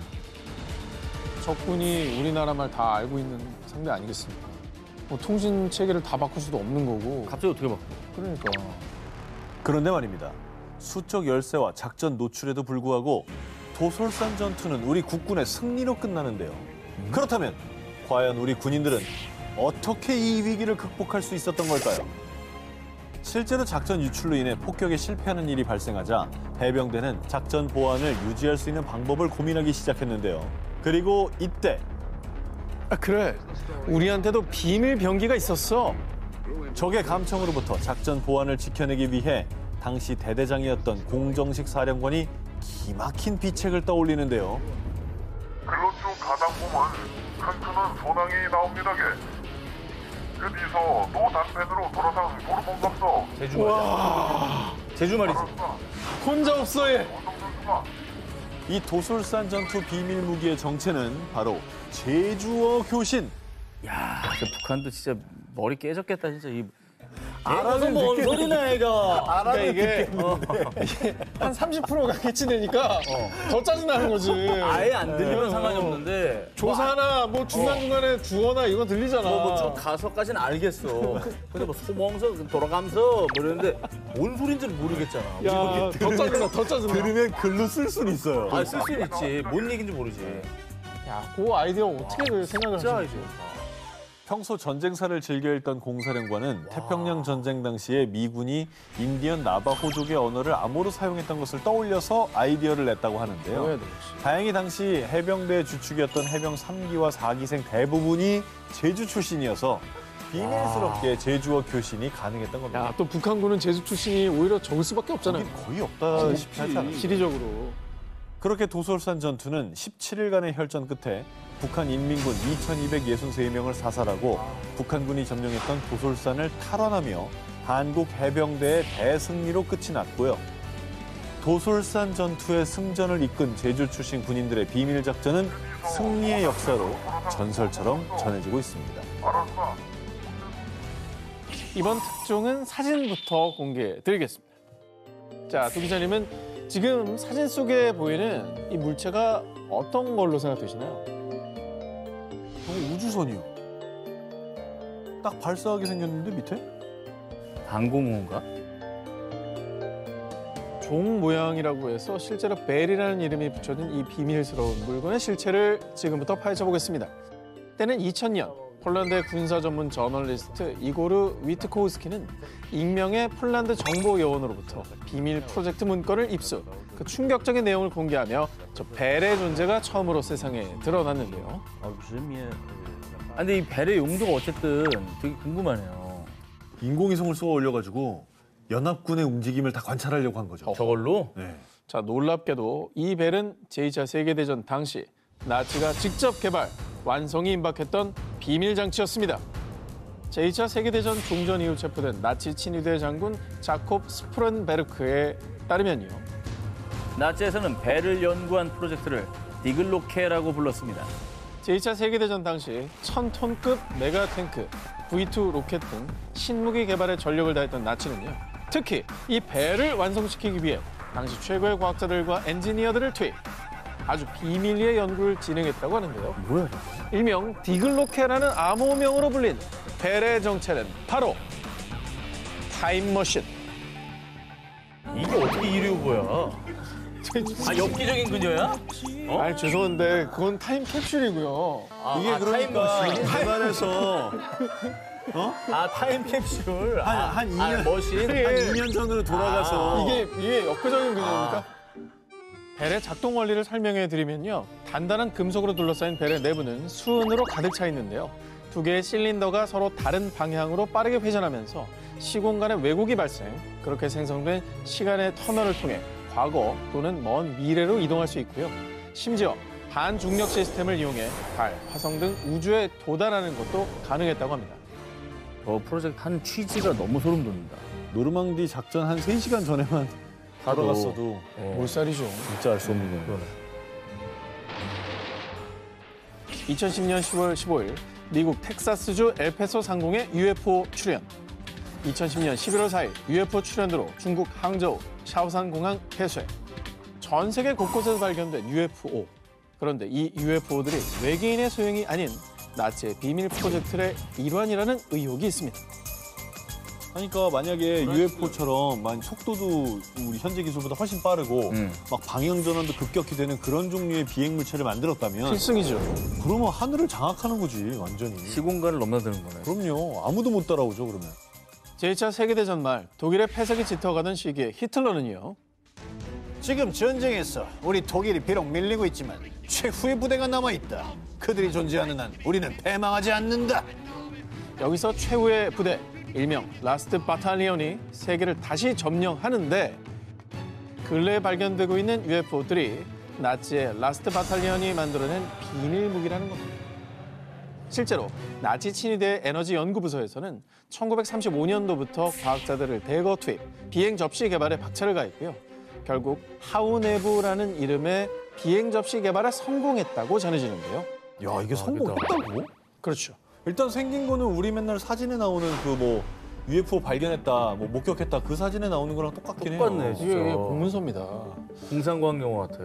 적군이 우리나라 말 다 알고 있는 상대 아니겠습니까? 뭐 통신 체계를 다 바꿀 수도 없는 거고. 갑자기 어떻게 바꿔? 그러니까. 그런데 말입니다. 수적 열세와 작전 노출에도 불구하고 도솔산 전투는 우리 국군의 승리로 끝나는데요. 그렇다면 과연 우리 군인들은 어떻게 이 위기를 극복할 수 있었던 걸까요? 실제로 작전 유출로 인해 폭격에 실패하는 일이 발생하자 해병대는 작전 보안을 유지할 수 있는 방법을 고민하기 시작했는데요. 그리고 이때 아, 그래. 우리한테도 비밀 병기가 있었어. 적의 감청으로부터 작전 보안을 지켜내기 위해 당시 대대장이었던 공정식 사령관이 기막힌 비책을 떠올리는데요. 글로쪽 가당봉은 큰크는 소낭이 나옵니다게. 그 뒤서 또 단편으로 돌아선 도르봉갑서. 제주 말이야. 제주 말이지. 혼자 없어 얘. 이 도솔산 전투 비밀 무기의 정체는 바로 제주어 교신. 야, 북한도 진짜 머리 깨졌겠다 진짜. 알아는 뭔 소리나 애가. 그러니까 이게 한 30%가 캐치되니까 더 짜증나는 거지. 아예 안 들리면 상관이 없는데 조사나 뭐 중간중간에 주어나 이거 들리잖아. 뭐좀 가서까지는 알겠어. 근데 뭐 소멍서 돌아가면서 뭐 이러는데 뭔 소린지를 모르겠잖아. 야, 더 짜증나, 더 짜증나. 들으면 글로 쓸 수는 있어요. 아, 쓸 수는 있지. 뭔 얘기인지 모르지. 야, 그 아이디어 어떻게 그 생각을 진짜 하시지? 평소 전쟁사를 즐겨 읽던 공사령관은 태평양 전쟁 당시에 미군이 인디언 나바호족의 언어를 암호로 사용했던 것을 떠올려서 아이디어를 냈다고 하는데요. 뭐야, 너. 다행히 당시 해병대의 주축이었던 해병 3기와 4기생 대부분이 제주 출신이어서 비밀스럽게 제주어 교신이 가능했던 겁니다. 야, 또 북한군은 제주 출신이 오히려 적을 수밖에 없잖아요. 거의 없다시피 하지 않아요? 시리적으로. 그렇게 도솔산 전투는 17일간의 혈전 끝에 북한 인민군 2,263명을 사살하고 북한군이 점령했던 도솔산을 탈환하며 한국 해병대의 대승리로 끝이 났고요. 도솔산 전투의 승전을 이끈 제주 출신 군인들의 비밀 작전은 승리의 역사로 전설처럼 전해지고 있습니다. 이번 특종은 사진부터 공개해드리겠습니다. 자, 두 기자님은 지금 사진 속에 보이는 이 물체가 어떤 걸로 생각되시나요? 우주선이요. 딱 발사하게 생겼는데 밑에? 방공호인가? 종 모양이라고 해서 실제로 벨이라는 이름이 붙여진 이 비밀스러운 물건의 실체를 지금부터 파헤쳐 보겠습니다. 때는 2000년 폴란드의 군사 전문 저널리스트 이고르 위트코우스키는 익명의 폴란드 정보 요원으로부터 비밀 프로젝트 문건을 입수, 그 충격적인 내용을 공개하며 저 벨의 존재가 처음으로 세상에 드러났는데요. 아, 근데 이 벨의 용도가 어쨌든 되게 궁금하네요. 인공위성을 쏘아 올려가지고 연합군의 움직임을 다 관찰하려고 한 거죠. 저걸로? 네. 자, 놀랍게도 이 벨은 제2차 세계대전 당시 나치가 직접 개발, 완성이 임박했던 비밀 장치였습니다. 제2차 세계대전 종전 이후 체포된 나치 친위대 장군 자콥 스프렌베르크에 따르면요. 나치에서는 벨을 연구한 프로젝트를 디글로케라고 불렀습니다. 제2차 세계대전 당시 1000톤급 메가탱크, V2 로켓 등 신무기 개발에 전력을 다했던 나치는요. 특히 이 벨을 완성시키기 위해 당시 최고의 과학자들과 엔지니어들을 투입, 아주 비밀리에 연구를 진행했다고 하는데요. 뭐야? 일명 디글로케라는 암호명으로 불린 벨의 정체는 바로 타임머신. 이게 어떻게 이리 오고야? 아, 엽기적인 그녀야? 아니, 죄송한데 그건 타임캡슐이고요. 이게 그러니까 개발해서 아, 타임캡슐. 한 2년, 머신. 한 2년 전으로 돌아가서 이게 역사적인 그녀입니까? 벨의 작동 원리를 설명해 드리면요. 단단한 금속으로 둘러싸인 벨의 내부는 수은으로 가득 차 있는데요. 두 개의 실린더가 서로 다른 방향으로 빠르게 회전하면서 시공간의 왜곡이 발생, 그렇게 생성된 시간의 터널을 통해 과거 또는 먼 미래로 이동할 수 있고요. 심지어 반중력 시스템을 이용해 달, 화성 등 우주에 도달하는 것도 가능했다고 합니다. 프로젝트 한 취지가 너무 소름 돋는다. 노르망디 작전 한 3시간 전에만 돌아갔어도 몰살이죠. 진짜 알 수 없는 거네. 2010년 10월 15일 미국 텍사스주 엘페소 상공의 UFO 출현. 2010년 11월 4일 UFO 출현으로 중국 항저우 샤오산 공항 폐쇄. 전 세계 곳곳에서 발견된 UFO. 그런데 이 UFO들이 외계인의 소형이 아닌 나치의 비밀 프로젝트의 일환이라는 의혹이 있습니다. 그러니까 만약에 UFO처럼 속도도 우리 현재 기술보다 훨씬 빠르고 막 방향 전환도 급격히 되는 그런 종류의 비행 물체를 만들었다면 필승이죠. 그러면 하늘을 장악하는 거지 완전히. 시공간을 넘나드는 거네. 그럼요. 아무도 못 따라오죠 그러면. 제2차 세계대전 말 독일의 폐색이 짙어가던 시기에 히틀러는요. 지금 전쟁에서 우리 독일이 비록 밀리고 있지만 최후의 부대가 남아있다. 그들이 존재하는 한 우리는 패망하지 않는다. 여기서 최후의 부대, 일명 라스트 바탈리온이 세계를 다시 점령하는데 근래에 발견되고 있는 UFO들이 나치의 라스트 바탈리온이 만들어낸 비밀 무기라는 겁니다. 실제로 나치 친위대 에너지 연구부서에서는 1935년도부터 과학자들을 대거 투입, 비행 접시 개발에 박차를 가했고요. 결국 하우네부라는 이름의 비행 접시 개발에 성공했다고 전해지는데요. 야 이게 성공했다고? 그렇죠. 일단 생긴 거는 우리 맨날 사진에 나오는 그 뭐 UFO 발견했다, 뭐 목격했다 그 사진에 나오는 거랑 똑같긴 해요. 똑같네, 진짜. 이게 공문서입니다. 공상과학 영화 같아.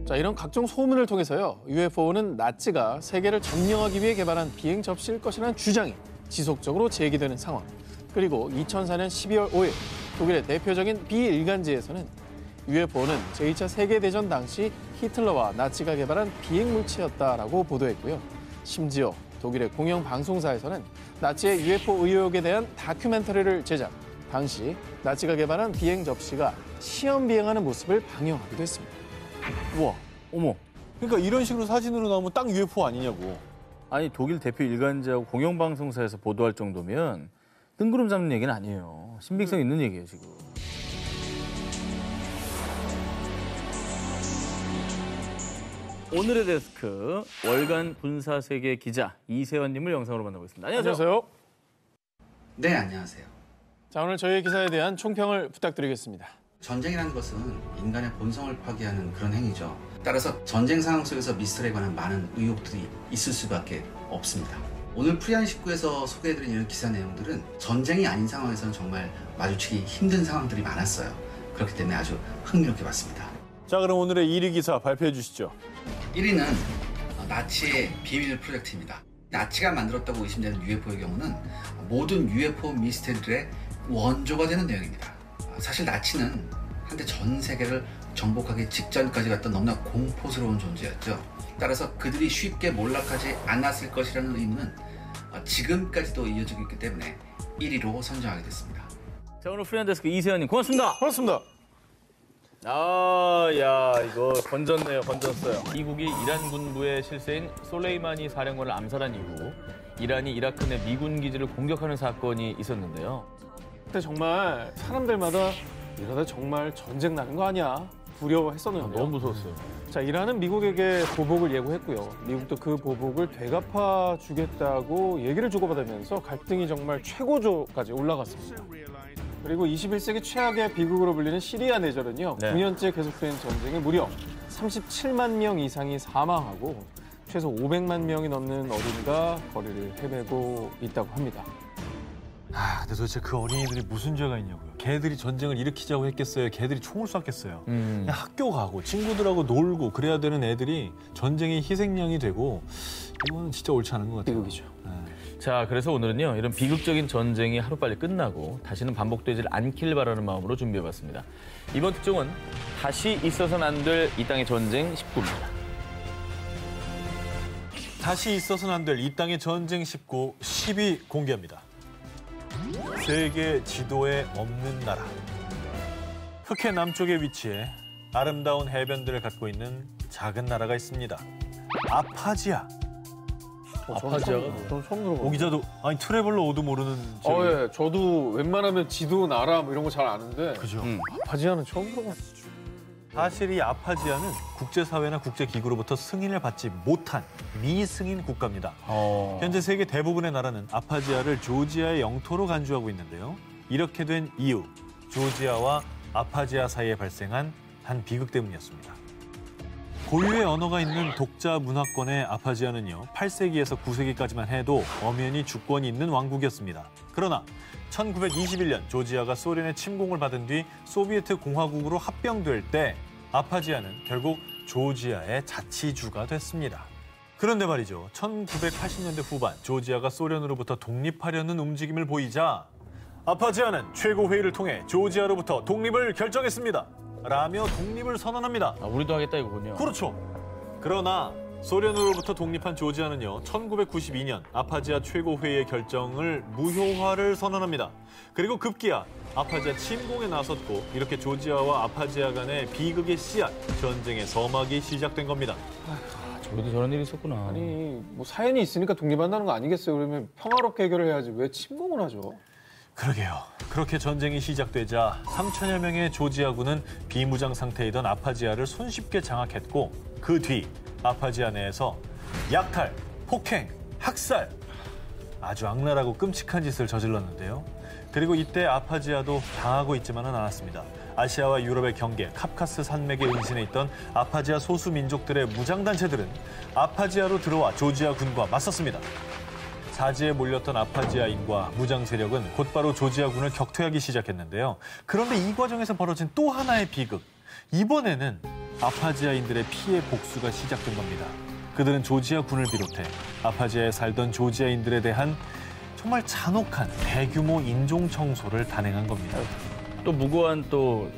자, 이런 각종 소문을 통해서요. UFO는 나치가 세계를 점령하기 위해 개발한 비행 접시일 것이라는 주장이 지속적으로 제기되는 상황. 그리고 2004년 12월 5일 독일의 대표적인 비일간지에서는 UFO는 제2차 세계대전 당시 히틀러와 나치가 개발한 비행 물체였다라고 보도했고요. 심지어 독일의 공영 방송사에서는 나치의 UFO 의혹에 대한 다큐멘터리를 제작. 당시 나치가 개발한 비행 접시가 시험 비행하는 모습을 방영하기도 했습니다. 우와. 어머. 그러니까 이런 식으로 사진으로 나오면 딱 UFO 아니냐고. 아니 독일 대표 일간지하고 공영방송사에서 보도할 정도면 뜬구름 잡는 얘기는 아니에요. 신빙성 있는 얘기예요 지금. 오늘의 데스크 월간 군사세계 기자 이세환님을 영상으로 만나보겠습니다. 안녕하세요. 네, 안녕하세요. 자, 오늘 저희의 기사에 대한 총평을 부탁드리겠습니다. 전쟁이라는 것은 인간의 본성을 파괴하는 그런 행위죠. 따라서 전쟁 상황 속에서 미스터리에 관한 많은 의혹들이 있을 수밖에 없습니다. 오늘 프리한 19에서 소개해드린 이런 기사 내용들은 전쟁이 아닌 상황에서는 정말 마주치기 힘든 상황들이 많았어요. 그렇기 때문에 아주 흥미롭게 봤습니다. 자 그럼 오늘의 1위 기사 발표해 주시죠. 1위는 나치의 비밀 프로젝트입니다. 나치가 만들었다고 의심되는 UFO의 경우는 모든 UFO 미스테리들의 원조가 되는 내용입니다. 사실 나치는 한때 전 세계를 정복하기 직전까지 갔던 너무나 공포스러운 존재였죠. 따라서 그들이 쉽게 몰락하지 않았을 것이라는 의문은 지금까지도 이어지고 있기 때문에 1위로 선정하게 됐습니다. 자 오늘 프리한 데스크 이세환님 고맙습니다. 고맙습니다. 야 이거 건졌네요. 건졌어요. 미국이 이란 군부의 실세인 솔레이마니 사령관을 암살한 이후 이란이 이라크 내 미군 기지를 공격하는 사건이 있었는데요. 그때 정말 사람들마다 이러다 정말 전쟁 나는 거 아니야? 두려워했었는데요. 너무 무서웠어요. 자, 이란은 미국에게 보복을 예고했고요. 미국도 그 보복을 되갚아 주겠다고 얘기를 주고받으면서 갈등이 정말 최고조까지 올라갔습니다. 그리고 21세기 최악의 비극으로 불리는 시리아 내전은요. 네. 9년째 계속된 전쟁에 무려 37만 명 이상이 사망하고 최소 500만 명이 넘는 어린이가 거리를 헤매고 있다고 합니다. 근데 도대체 그 어린이들이 무슨 죄가 있냐고요. 걔들이 전쟁을 일으키자고 했겠어요. 걔들이 총을 쐈겠어요. 그냥 학교 가고 친구들하고 놀고 그래야 되는 애들이 전쟁의 희생양이 되고 이건 진짜 옳지 않은 것 같아요. 비극이죠. 자 그래서 오늘은요 이런 비극적인 전쟁이 하루빨리 끝나고 다시는 반복되지 않길 바라는 마음으로 준비해봤습니다. 이번 특종은 다시 있어서는 안 될 이 땅의 전쟁 19입니다. 다시 있어서는 안 될 이 땅의 전쟁 19 10위 공개합니다. 세계 지도에 없는 나라. 흑해 남쪽에 위치해 아름다운 해변들을 갖고 있는 작은 나라가 있습니다. 아파지아. 아파지아가 전 처음 들어봐요. 오 기자도 아니 트래블러오도 모르는 지역이- 예. 저도 웬만하면 지도, 나라 뭐 이런 거 잘 아는데 그죠. 아파지아는 처음 들어봤어요. 사실 이 아파지아는 국제사회나 국제기구로부터 승인을 받지 못한 미승인 국가입니다. 현재 세계 대부분의 나라는 아파지아를 조지아의 영토로 간주하고 있는데요. 이렇게 된 이유, 조지아와 아파지아 사이에 발생한 한 비극 때문이었습니다. 고유의 언어가 있는 독자 문화권의 아파지아는요, 8세기에서 9세기까지만 해도 엄연히 주권이 있는 왕국이었습니다. 그러나 1921년 조지아가 소련의 침공을 받은 뒤 소비에트 공화국으로 합병될 때 아파지아는 결국 조지아의 자치주가 됐습니다. 그런데 말이죠. 1980년대 후반 조지아가 소련으로부터 독립하려는 움직임을 보이자 아파지아는 최고회의를 통해 조지아로부터 독립을 결정했습니다. 라며 독립을 선언합니다. 우리도 하겠다 이거군요. 그렇죠. 그러나 소련으로부터 독립한 조지아는요, 1992년 아파지아 최고회의의 결정을 무효화를 선언합니다. 그리고 급기야 아파지아 침공에 나섰고 이렇게 조지아와 아파지아 간의 비극의 씨앗, 전쟁의 서막이 시작된 겁니다. 저희도 저런 일이 있었구나. 아니 뭐 사연이 있으니까 독립한다는 거 아니겠어요? 그러면 평화롭게 해결을 해야지 왜 침공을 하죠? 그러게요. 그렇게 전쟁이 시작되자 3천여 명의 조지아군은 비무장 상태이던 아파지아를 손쉽게 장악했고 그 뒤 아파지아 내에서 약탈, 폭행, 학살 아주 악랄하고 끔찍한 짓을 저질렀는데요. 그리고 이때 아파지아도 당하고 있지만은 않았습니다. 아시아와 유럽의 경계, 카프카스 산맥에 은신해 있던 아파지아 소수 민족들의 무장단체들은 아파지아로 들어와 조지아 군과 맞섰습니다. 사지에 몰렸던 아파지아인과 무장 세력은 곧바로 조지아군을 격퇴하기 시작했는데요. 그런데 이 과정에서 벌어진 또 하나의 비극. 이번에는 아파지아인들의 피해 복수가 시작된 겁니다. 그들은 조지아군을 비롯해 아파지아에 살던 조지아인들에 대한 정말 잔혹한 대규모 인종 청소를 단행한 겁니다. 또 무고한 또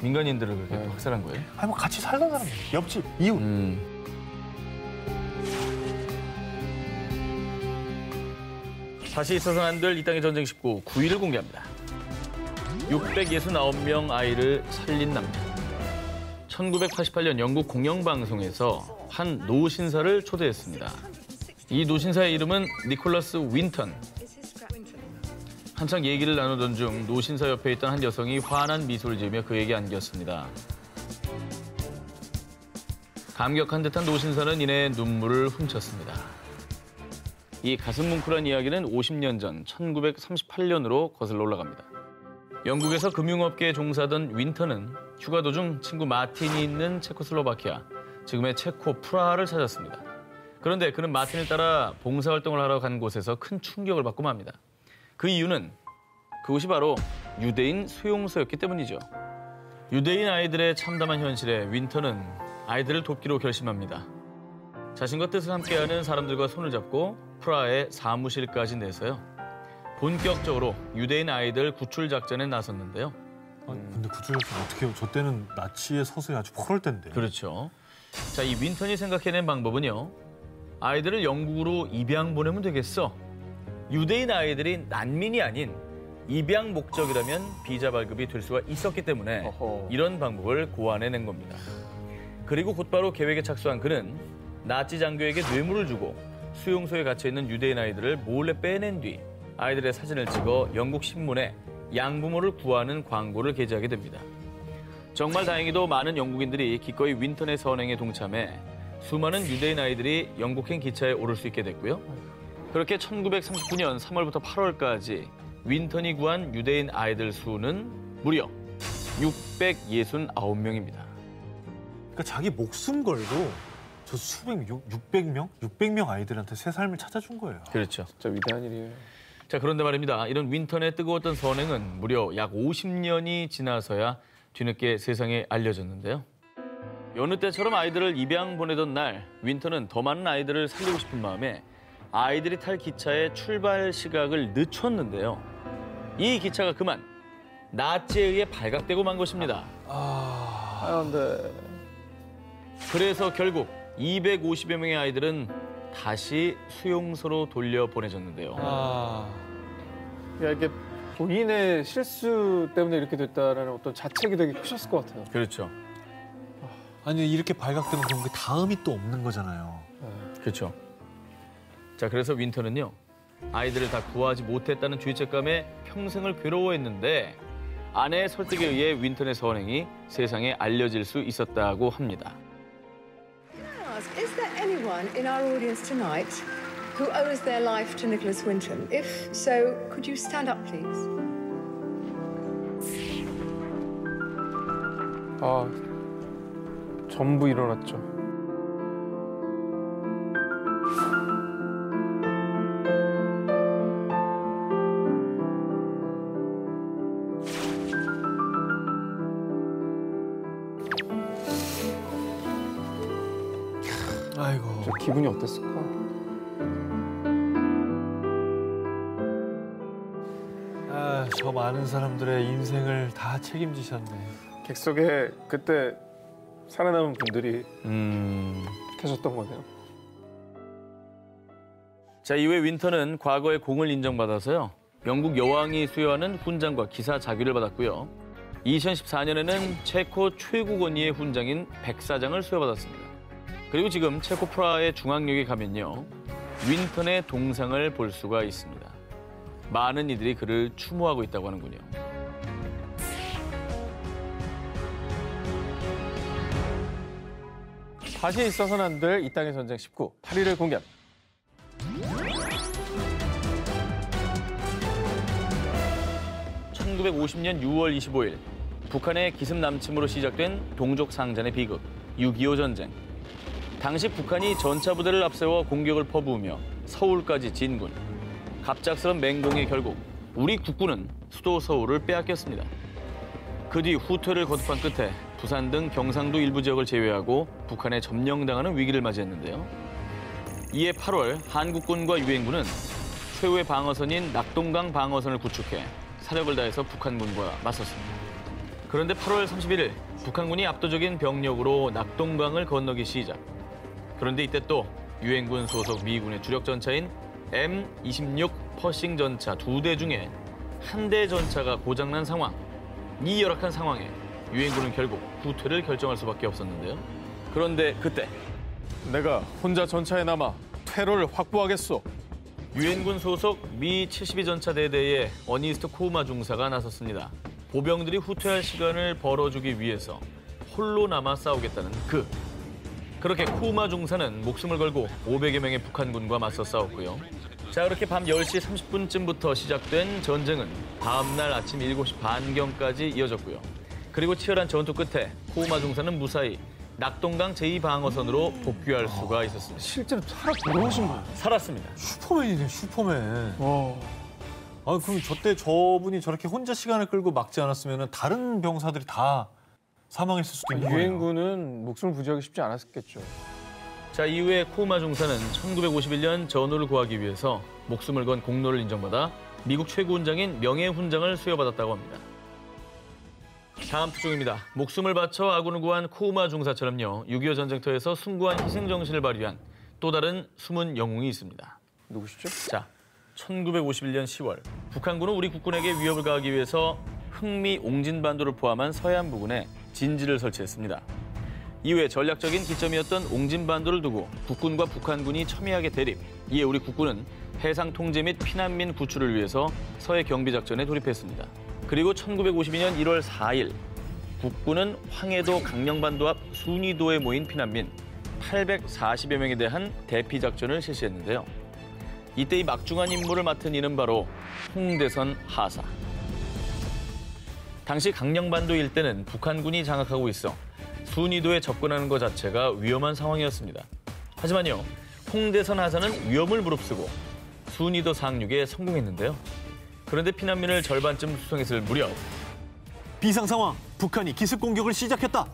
민간인들을 그렇게 학살한 거예요? 아니 뭐 같이 살던 사람, 옆집, 이웃. 다시 있어서는 안 될 이 땅의 전쟁 19, 9위를 공개합니다. 669명 아이를 살린 남자. 1988년 영국 공영방송에서 한 노신사를 초대했습니다. 이 노신사의 이름은 니콜라스 윈턴. 한창 얘기를 나누던 중 노신사 옆에 있던 한 여성이 환한 미소를 지으며 그에게 안겼습니다. 감격한 듯한 노신사는 이내 눈물을 훔쳤습니다. 이 가슴 뭉클한 이야기는 50년 전 1938년으로 거슬러 올라갑니다. 영국에서 금융업계에 종사하던 윈턴은 휴가 도중 친구 마틴이 있는 체코슬로바키아, 지금의 체코 프라하를 찾았습니다. 그런데 그는 마틴을 따라 봉사활동을 하러 간 곳에서 큰 충격을 받고 맙니다. 그 이유는 그곳이 바로 유대인 수용소였기 때문이죠. 유대인 아이들의 참담한 현실에 윈턴은 아이들을 돕기로 결심합니다. 자신과 뜻을 함께하는 사람들과 손을 잡고 프라하의 사무실까지 내서요. 본격적으로 유대인 아이들 구출 작전에 나섰는데요. 근데 구출 작전 어떻게 해요? 저 때는 나치의 서서히 아주 포럴 때인데. 그렇죠. 자, 이 윈턴이 생각해낸 방법은요. 아이들을 영국으로 입양 보내면 되겠어. 유대인 아이들이 난민이 아닌 입양 목적이라면 비자 발급이 될 수가 있었기 때문에 이런 방법을 고안해낸 겁니다. 그리고 곧바로 계획에 착수한 그는 나치 장교에게 뇌물을 주고 수용소에 갇혀있는 유대인 아이들을 몰래 빼낸 뒤 아이들의 사진을 찍어 영국 신문에 양부모를 구하는 광고를 게재하게 됩니다. 정말 다행히도 많은 영국인들이 기꺼이 윈턴의 선행에 동참해 수많은 유대인 아이들이 영국행 기차에 오를 수 있게 됐고요. 그렇게 1939년 3월부터 8월까지 윈턴이 구한 유대인 아이들 수는 무려 669명입니다. 그러니까 자기 목숨 걸고 저 600명 아이들한테 새 삶을 찾아준 거예요. 그렇죠. 진짜 위대한 일이에요. 자, 그런데 말입니다. 이런 윈턴의 뜨거웠던 선행은 무려 약 50년이 지나서야 뒤늦게 세상에 알려졌는데요. 여느 때처럼 아이들을 입양 보내던 날, 윈턴은 더 많은 아이들을 살리고 싶은 마음에 아이들이 탈 기차의 출발 시각을 늦췄는데요. 이 기차가 그만 나치에 의해 발각되고 만 것입니다. 하얀데. 그래서 결국 250여 명의 아이들은 다시 수용소로 돌려보내졌는데요. 야, 이게 본인의 실수 때문에 이렇게 됐다라는 어떤 자책이 되게 크셨을 것 같아요. 그렇죠. 아니 이렇게 발각되면 그럼 그 다음이 또 없는 거잖아요. 그렇죠. 자, 그래서 윈턴은요. 아이들을 다 구하지 못했다는 죄책감에 평생을 괴로워했는데 아내의 설득에 의해 윈턴의 선행이 세상에 알려질 수 있었다고 합니다. Is there anyone in our audience tonight who owes their life to Nicholas Winton? If so, could you stand up, please? 전부 일어났죠. 아이고. 저 기분이 어땠을까? 저 많은 사람들의 인생을 다 책임지셨네. 객석에 그때 살아남은 분들이 계셨던 거네요. 자, 이후에 윈터는 과거의 공을 인정받아서요. 영국 여왕이 수여하는 훈장과 기사 자귀를 받았고요. 2014년에는 체코 최고 권위의 훈장인 백사장을 수여받았습니다. 그리고 지금 체코 프라하의 중앙역에 가면요. 윈턴의 동상을 볼 수가 있습니다. 많은 이들이 그를 추모하고 있다고 하는군요. 다시 있어서는 안 될 이 땅의 전쟁 19, 8위를 공개합니다. (1950년 6월 25일) 북한의 기습 남침으로 시작된 동족 상잔의 비극 6.25 전쟁. 당시 북한이 전차 부대를 앞세워 공격을 퍼부으며 서울까지 진군. 갑작스런 맹공에 결국 우리 국군은 수도 서울을 빼앗겼습니다. 그 뒤 후퇴를 거듭한 끝에 부산 등 경상도 일부 지역을 제외하고 북한에 점령당하는 위기를 맞이했는데요. 이에 8월 한국군과 유엔군은 최후의 방어선인 낙동강 방어선을 구축해 사력을 다해서 북한군과 맞섰습니다. 그런데 8월 31일 북한군이 압도적인 병력으로 낙동강을 건너기 시작. 그런데 이때 또 유엔군 소속 미군의 주력 전차인 M26 퍼싱 전차 2대 중에 한 대 전차가 고장난 상황. 이 열악한 상황에 유엔군은 결국 후퇴를 결정할 수밖에 없었는데요. 그런데 그때 내가 혼자 전차에 남아 퇴로를 확보하겠소. 유엔군 소속 미 72 전차 대대의 어니스트 코우마 중사가 나섰습니다. 보병들이 후퇴할 시간을 벌어주기 위해서 홀로 남아 싸우겠다는 그렇게 코우마 중사는 목숨을 걸고 500여 명의 북한군과 맞서 싸웠고요. 자, 그렇게 밤 10시 30분쯤부터 시작된 전쟁은 다음 날 아침 7시 반경까지 이어졌고요. 그리고 치열한 전투 끝에 코우마 중사는 무사히 낙동강 제2방어선으로 복귀할 수가 있었습니다. 실제로 살아 돌아오신 거예요? 살았습니다. 슈퍼맨이네, 슈퍼맨. 아, 그럼 저때 저분이 저렇게 혼자 시간을 끌고 막지 않았으면 다른 병사들이 다 사망했을 수도 있는 거예요. 유엔군은 목숨을 부지하기 쉽지 않았겠죠. 자, 이후에 코우마 중사는 1951년 전우를 구하기 위해서 목숨을 건 공로를 인정받아 미국 최고 훈장인 명예훈장을 수여받았다고 합니다. 다음 특종입니다. 목숨을 바쳐 아군을 구한 코우마 중사처럼요. 6.25 전쟁터에서 숭고한 희생정신을 발휘한 또 다른 숨은 영웅이 있습니다. 누구시죠? 자, 1951년 10월 북한군은 우리 국군에게 위협을 가하기 위해서 흥미 옹진반도를 포함한 서해안 부근에 진지를 설치했습니다. 이후에 전략적인 기점이었던 옹진반도를 두고 국군과 북한군이 첨예하게 대립. 이에 우리 국군은 해상 통제 및 피난민 구출을 위해서 서해 경비작전에 돌입했습니다. 그리고 1952년 1월 4일 국군은 황해도 강령반도 앞 순이도에 모인 피난민 840여 명에 대한 대피작전을 실시했는데요. 이때 이 막중한 임무를 맡은 이는 바로 홍대선 하사. 당시 강령반도 일대는 북한군이 장악하고 있어 순이도에 접근하는 것 자체가 위험한 상황이었습니다. 하지만요, 홍대선 하사는 위험을 무릅쓰고 순이도 상륙에 성공했는데요. 그런데 피난민을 절반쯤 수송했을 무렵 비상 상황, 북한이 기습 공격을 시작했다.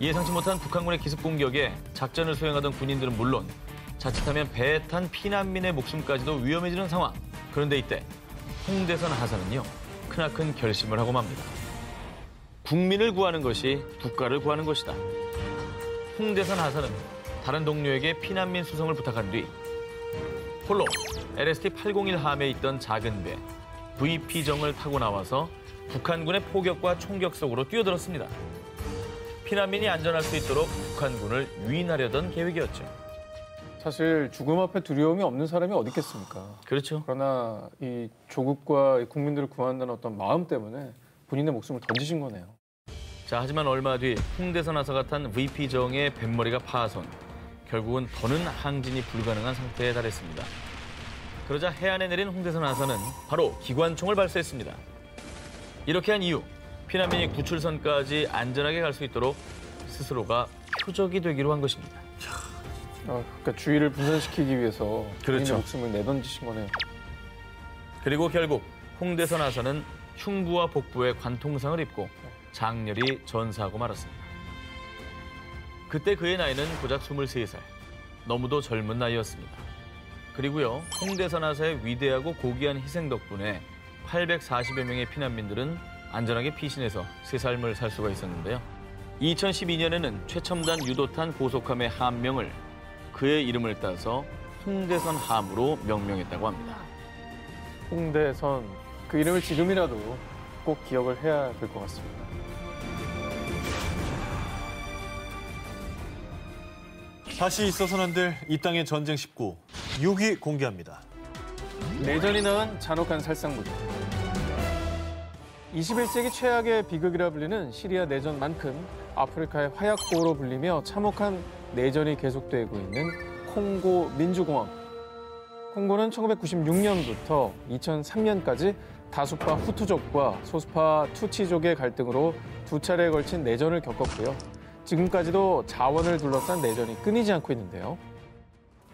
예상치 못한 북한군의 기습 공격에 작전을 수행하던 군인들은 물론 자칫하면 배에 탄 피난민의 목숨까지도 위험해지는 상황. 그런데 이때 홍대선 하사는요, 크나큰 결심을 하고 맙니다. 국민을 구하는 것이 국가를 구하는 것이다. 홍대선 하사는 다른 동료에게 피난민 수송을 부탁한 뒤 홀로 LST-801 함에 있던 작은 배 VP정을 타고 나와서 북한군의 포격과 총격 속으로 뛰어들었습니다. 피난민이 안전할 수 있도록 북한군을 유인하려던 계획이었죠. 사실 죽음 앞에 두려움이 없는 사람이 어디 있겠습니까? 그렇죠. 그러나 이 조국과 이 국민들을 구한다는 어떤 마음 때문에 본인의 목숨을 던지신 거네요. 자, 하지만 얼마 뒤 홍대선 하사가 탄 VP정의 뱃머리가 파손. 결국은 더는 항진이 불가능한 상태에 달했습니다. 그러자 해안에 내린 홍대선 하사는 바로 기관총을 발사했습니다. 이렇게 한 이후 피난민이 구출선까지 안전하게 갈 수 있도록 스스로가 표적이 되기로 한 것입니다. 그러니까 주의를 분산시키기 위해서 그렇죠. 본인의 목숨을 내던지신 거네요. 그리고 결국 홍대선 하사는 흉부와 복부에 관통상을 입고 장렬히 전사하고 말았습니다. 그때 그의 나이는 고작 23살. 너무도 젊은 나이였습니다. 그리고요, 홍대선 하사의 위대하고 고귀한 희생 덕분에 840여 명의 피난민들은 안전하게 피신해서 새 삶을 살 수가 있었는데요. 2012년에는 최첨단 유도탄 고속함의 함명을 그의 이름을 따서 홍대선 함으로 명명했다고 합니다. 홍대선, 그 이름을 지금이라도 꼭 기억을 해야 될 것 같습니다. 다시 있어서는 안 될 이 땅의 전쟁 19, 6위 공개합니다. 내전이 낳은 잔혹한 살상무기. 21세기 최악의 비극이라 불리는 시리아 내전만큼 아프리카의 화약고로 불리며 참혹한 내전이 계속되고 있는 콩고 민주공화국. 콩고는 1996년부터 2003년까지 다수파 후투족과 소수파 투치족의 갈등으로 두 차례에 걸친 내전을 겪었고요. 지금까지도 자원을 둘러싼 내전이 끊이지 않고 있는데요.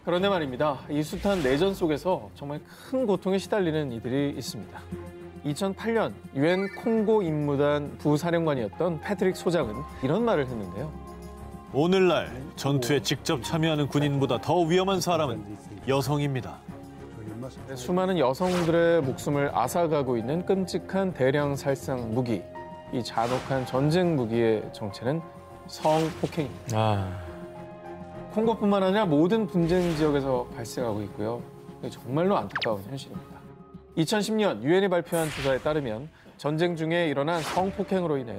그런데 말입니다. 이 숱한 내전 속에서 정말 큰 고통에 시달리는 이들이 있습니다. 2008년 유엔 콩고 임무단 부사령관이었던 패트릭 소장은 이런 말을 했는데요. 오늘날 전투에 직접 참여하는 군인보다 더 위험한 사람은 여성입니다. 수많은 여성들의 목숨을 앗아가고 있는 끔찍한 대량 살상 무기. 이 잔혹한 전쟁 무기의 정체는 성폭행입니다. 콩고뿐만 아니라 모든 분쟁 지역에서 발생하고 있고요. 정말로 안타까운 현실입니다. 2010년 유엔이 발표한 조사에 따르면 전쟁 중에 일어난 성폭행으로 인해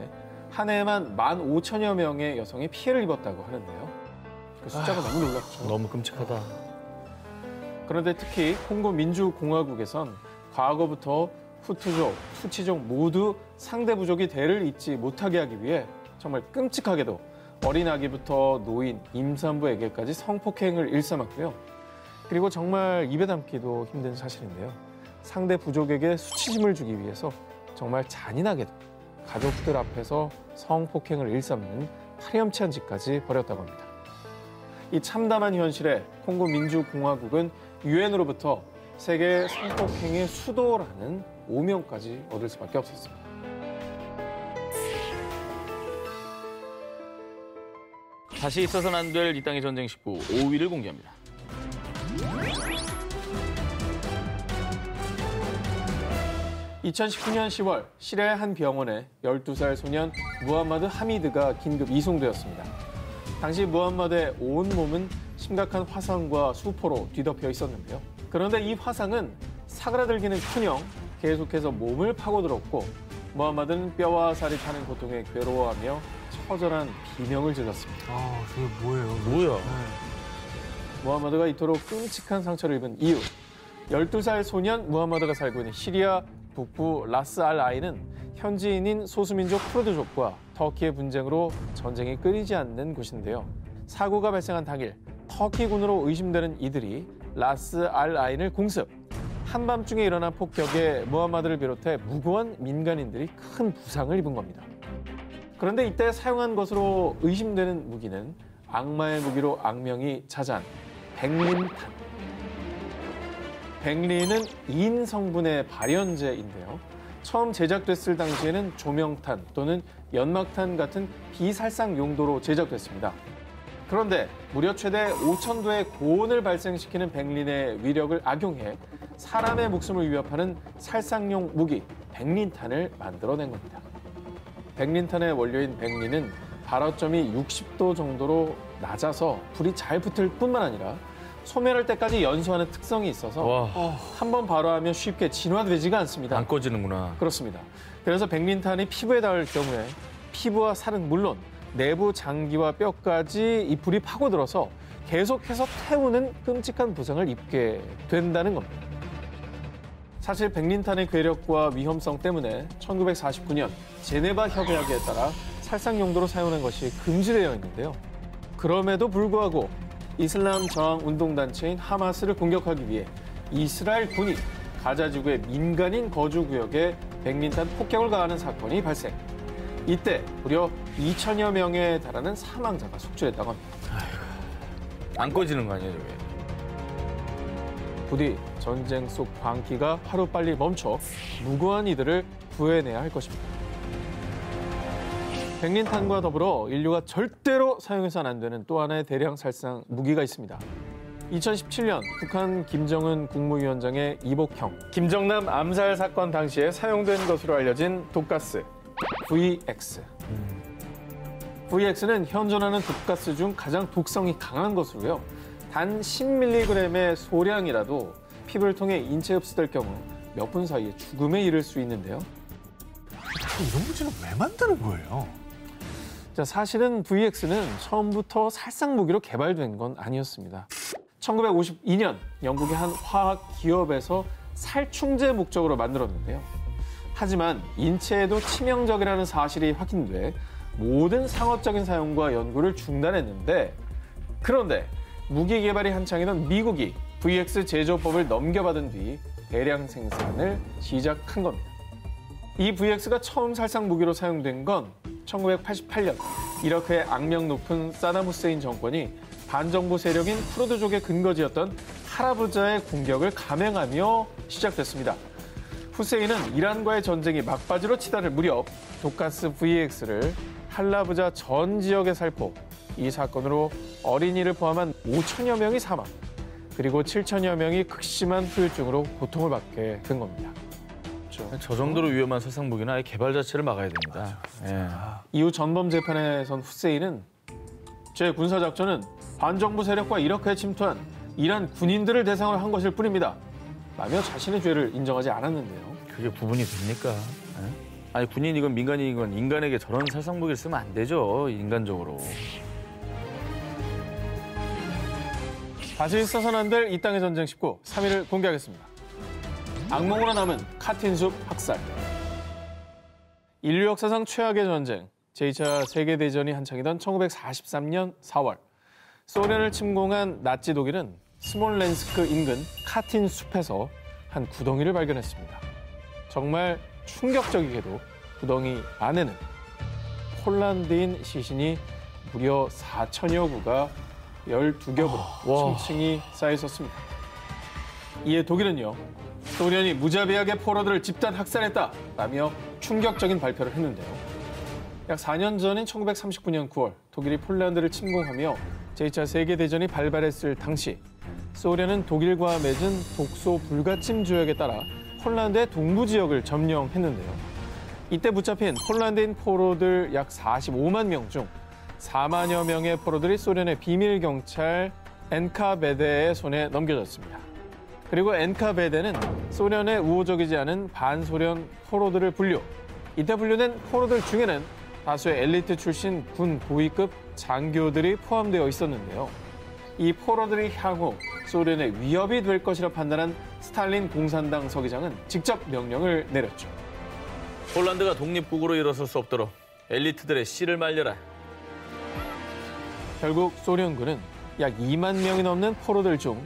한 해에만 15,000여 명의 여성이 피해를 입었다고 하는데요. 그 숫자가 너무 놀랍죠. 너무 끔찍하다. 그런데 특히 콩고 민주공화국에선 과거부터 후투족, 투치족 모두 상대 부족이 대를 잇지 못하게 하기 위해 정말 끔찍하게도 어린 아기부터 노인, 임산부에게까지 성폭행을 일삼았고요. 그리고 정말 입에 담기도 힘든 사실인데요. 상대 부족에게 수치심을 주기 위해서 정말 잔인하게도 가족들 앞에서 성폭행을 일삼는 파렴치한 짓까지 벌였다고 합니다. 이 참담한 현실에 콩고 민주공화국은 유엔으로부터 세계 성폭행의 수도라는 오명까지 얻을 수밖에 없었습니다. 다시 있어서는 안 될 이 땅의 전쟁 19, 5위를 공개합니다. (2019년 10월) 시리아의 한 병원에 12살 소년 무함마드 하미드가 긴급 이송되었습니다. 당시 무함마드의 온몸은 심각한 화상과 수포로 뒤덮여 있었는데요. 그런데 이 화상은 사그라들기는커녕 계속해서 몸을 파고들었고 무함마드는 뼈와 살이 타는 고통에 괴로워하며 처절한 비명을 질렀습니다. 저게 뭐예요? 뭐야? 무함마드가 이토록 끔찍한 상처를 입은 이유. 12살 소년 무함마드가 살고 있는 시리아 북부 라스 알 아인은 현지인인 소수민족 쿠르드족과 터키의 분쟁으로 전쟁이 끊이지 않는 곳인데요. 사고가 발생한 당일 터키군으로 의심되는 이들이 라스 알 아인을 공습. 한밤중에 일어난 폭격에 무함마드를 비롯해 무고한 민간인들이 큰 부상을 입은 겁니다. 그런데 이때 사용한 것으로 의심되는 무기는 악마의 무기로 악명이 자자한 백린탄. 백린은 인 성분의 발연제인데요. 처음 제작됐을 당시에는 조명탄 또는 연막탄 같은 비살상 용도로 제작됐습니다. 그런데 무려 최대 5,000도의 고온을 발생시키는 백린의 위력을 악용해 사람의 목숨을 위협하는 살상용 무기 백린탄을 만들어낸 겁니다. 백린탄의 원료인 백린은 발화점이 60도 정도로 낮아서 불이 잘 붙을 뿐만 아니라 소멸할 때까지 연소하는 특성이 있어서 한 번 발화하면 쉽게 진화되지가 않습니다. 안 꺼지는구나. 그렇습니다. 그래서 백린탄이 피부에 닿을 경우에 피부와 살은 물론 내부 장기와 뼈까지 이 불이 파고들어서 계속해서 태우는 끔찍한 부상을 입게 된다는 겁니다. 사실 백린탄의 괴력과 위험성 때문에 1949년 제네바 협약에 따라 살상 용도로 사용하는 것이 금지되어 있는데요. 그럼에도 불구하고 이슬람 저항 운동단체인 하마스를 공격하기 위해 이스라엘 군이 가자 지구의 민간인 거주 구역에 백린탄 폭격을 가하는 사건이 발생. 이때 무려 2,000여 명에 달하는 사망자가 속출했다고 합니다. 안 꺼지는 거 아니에요, 저게? 부디 전쟁 속 광기가 하루빨리 멈춰 무고한 이들을 구해내야 할 것입니다. 백린탄과 더불어 인류가 절대로 사용해서는 안 되는 또 하나의 대량 살상 무기가 있습니다. 2017년 북한 김정은 국무위원장의 이복형, 김정남 암살 사건 당시에 사용된 것으로 알려진 독가스 VX. VX는 현존하는 독가스 중 가장 독성이 강한 것으로요. 단 10mg의 소량이라도 피부를 통해 인체에 흡수될 경우 몇 분 사이에 죽음에 이를 수 있는데요. 이런 물질은 왜 만드는 거예요? 자, 사실은 VX는 처음부터 살상 무기로 개발된 건 아니었습니다. 1952년 영국의 한 화학 기업에서 살충제 목적으로 만들었는데요. 하지만 인체에도 치명적이라는 사실이 확인돼 모든 상업적인 사용과 연구를 중단했는데, 그런데 무기 개발이 한창이던 미국이 VX 제조법을 넘겨받은 뒤 대량 생산을 시작한 겁니다. 이 VX가 처음 살상 무기로 사용된 건 1988년 이라크의 악명 높은 사담 후세인 정권이 반정부 세력인 쿠르드족의 근거지였던 할라브자의 공격을 감행하며 시작됐습니다. 후세인은 이란과의 전쟁이 막바지로 치달을 무렵 독가스 VX를 할라브자 전 지역에 살포, 이 사건으로 어린이를 포함한 5천여 명이 사망, 그리고 7천여 명이 극심한 후유증으로 고통을 받게 된 겁니다. 저 정도로 위험한 살상 무기는 아예 개발 자체를 막아야 됩니다. 예. 이후 전범 재판에 선 후세인은 제 군사작전은 반정부 세력과 이라크에 침투한 이란 군인들을 대상으로 한 것일 뿐입니다 라며 자신의 죄를 인정하지 않았는데요. 그게 구분이 됩니까? 예? 아니 군인이건 민간인이건 인간에게 저런 살상 무기를 쓰면 안 되죠, 인간적으로. 다시 있어서는 안 될 이 땅의 전쟁 19, 3위를 공개하겠습니다. 악몽으로 남은 카틴숲 학살. 인류 역사상 최악의 전쟁, 제2차 세계대전이 한창이던 1943년 4월, 소련을 침공한 나치 독일은 스몰렌스크 인근 카틴숲에서 한 구덩이를 발견했습니다. 정말 충격적이게도 구덩이 안에는 폴란드인 시신이 무려 4천여 구가 12겹으로 층층이 쌓여 있었습니다. 이에 독일은요, 소련이 무자비하게 포로들을 집단 학살했다라며 충격적인 발표를 했는데요. 약 4년 전인 1939년 9월 독일이 폴란드를 침공하며 제2차 세계대전이 발발했을 당시 소련은 독일과 맺은 독소 불가침 조약에 따라 폴란드의 동부 지역을 점령했는데요. 이때 붙잡힌 폴란드인 포로들 약 45만 명 중 4만여 명의 포로들이 소련의 비밀 경찰 엔카베데의 손에 넘겨졌습니다. 그리고 엔카베데는 소련의 우호적이지 않은 반소련 포로들을 분류. 이때 분류된 포로들 중에는 다수의 엘리트 출신 군 고위급 장교들이 포함되어 있었는데요. 이 포로들이 향후 소련의 위협이 될 것이라 판단한 스탈린 공산당 서기장은 직접 명령을 내렸죠. 폴란드가 독립국으로 일어설 수 없도록 엘리트들의 씨를 말려라. 결국 소련군은 약 2만 명이 넘는 포로들 중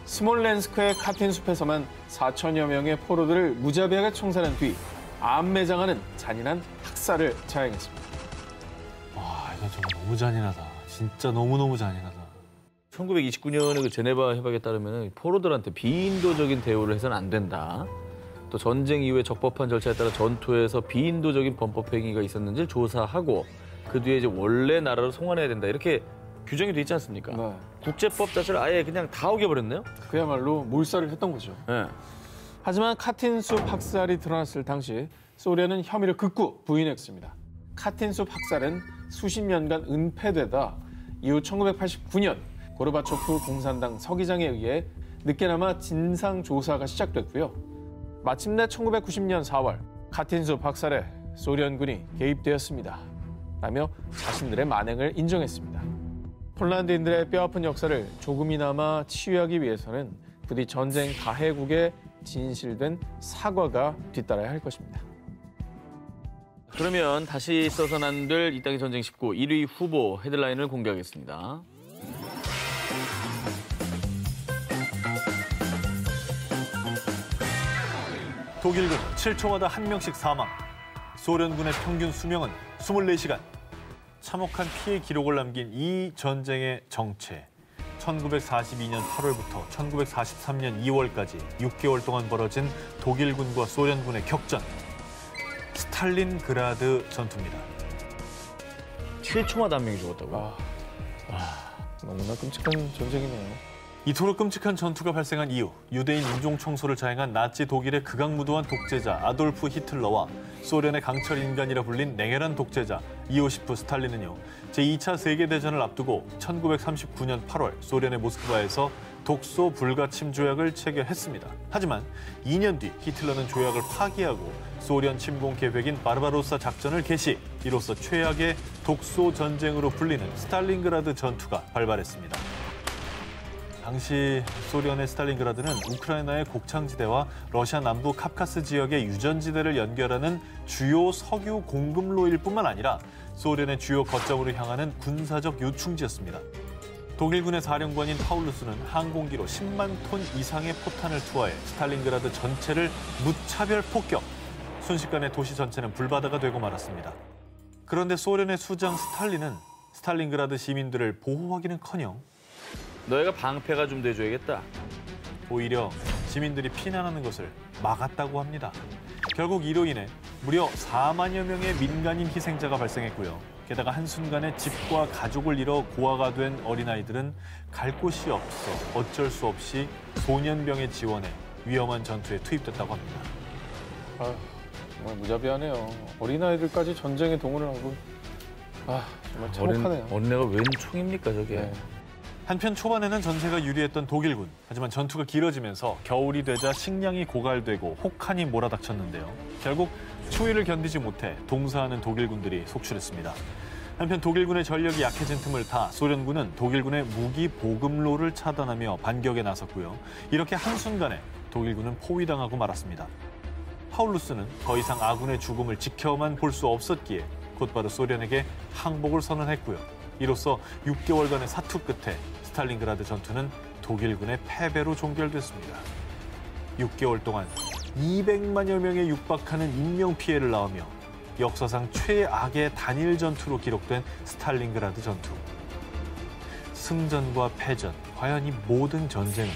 스몰렌스크의 카틴숲에서만 4천여 명의 포로들을 무자비하게 총살한 뒤 암매장하는 잔인한 학살을 자행했습니다. 와, 이건 정말 너무 잔인하다. 진짜 너무너무 잔인하다. 1929년에 그 제네바 협약에 따르면 포로들한테 비인도적인 대우를 해서는 안 된다. 또 전쟁 이후에 적법한 절차에 따라 전투에서 비인도적인 범법 행위가 있었는지를 조사하고 그 뒤에 이제 원래 나라로 송환해야 된다. 이렇게 규정이 돼 있지 않습니까? 네. 국제법 자체를 아예 그냥 다 어겨버렸네요. 그야말로 몰살을 했던 거죠. 네. 하지만 카틴숲 학살이 드러났을 당시 소련은 혐의를 극구 부인했습니다. 카틴숲 학살은 수십 년간 은폐되다 이후 1989년 고르바초프 공산당 서기장에 의해 늦게나마 진상조사가 시작됐고요. 마침내 1990년 4월 카틴숲 학살에 소련군이 개입되었습니다. 라며 자신들의 만행을 인정했습니다. 폴란드인들의 뼈아픈 역사를 조금이나마 치유하기 위해서는 부디 전쟁 가해국에 진실된 사과가 뒤따라야 할 것입니다. 그러면 다시 써서는 안 될 이 땅의 전쟁 19 1위 후보 헤드라인을 공개하겠습니다. 독일군 7초마다 한 명씩 사망. 소련군의 평균 수명은 24시간. 참혹한 피해 기록을 남긴 이 전쟁의 정체. 1942년 8월부터 1943년 2월까지 6개월 동안 벌어진 독일군과 소련군의 격전. 스탈린그라드 전투입니다. 7초마다 한 명이 죽었다고요? 너무나 끔찍한 전쟁이네요. 이토록 끔찍한 전투가 발생한 이후 유대인 인종 청소를 자행한 나치 독일의 극악무도한 독재자 아돌프 히틀러와 소련의 강철 인간이라 불린 냉혈한 독재자 이오시프 스탈린은요, 제2차 세계대전을 앞두고 1939년 8월 소련의 모스크바에서 독소 불가침 조약을 체결했습니다. 하지만 2년 뒤 히틀러는 조약을 파기하고 소련 침공 계획인 바르바로사 작전을 개시, 이로써 최악의 독소 전쟁으로 불리는 스탈린그라드 전투가 발발했습니다. 당시 소련의 스탈린그라드는 우크라이나의 곡창지대와 러시아 남부 카프카스 지역의 유전지대를 연결하는 주요 석유 공급로일 뿐만 아니라 소련의 주요 거점으로 향하는 군사적 요충지였습니다. 독일군의 사령관인 파울루스는 항공기로 10만 톤 이상의 포탄을 투하해 스탈린그라드 전체를 무차별 폭격. 순식간에 도시 전체는 불바다가 되고 말았습니다. 그런데 소련의 수장 스탈린은 스탈린그라드 시민들을 보호하기는커녕 너희가 방패가 좀 돼줘야겠다. 오히려 시민들이 피난하는 것을 막았다고 합니다. 결국 이로 인해 무려 4만여 명의 민간인 희생자가 발생했고요. 게다가 한순간에 집과 가족을 잃어 고아가 된 어린아이들은 갈 곳이 없어 어쩔 수 없이 소년병의 지원에 위험한 전투에 투입됐다고 합니다. 아, 정말 무자비하네요. 어린아이들까지 전쟁에 동원을 하고. 정말 참혹하네요. 어린애가 웬 총입니까, 저게. 네. 한편 초반에는 전세가 유리했던 독일군. 하지만 전투가 길어지면서 겨울이 되자 식량이 고갈되고 혹한이 몰아닥쳤는데요. 결국 추위를 견디지 못해 동사하는 독일군들이 속출했습니다. 한편 독일군의 전력이 약해진 틈을 타 소련군은 독일군의 무기 보급로를 차단하며 반격에 나섰고요. 이렇게 한순간에 독일군은 포위당하고 말았습니다. 파울루스는 더 이상 아군의 죽음을 지켜만 볼 수 없었기에 곧바로 소련에게 항복을 선언했고요. 이로써 6개월간의 사투 끝에 스탈린그라드 전투는 독일군의 패배로 종결됐습니다. 6개월 동안 200만여 명에 육박하는 인명피해를 낳으며 역사상 최악의 단일 전투로 기록된 스탈린그라드 전투. 승전과 패전, 과연 이 모든 전쟁은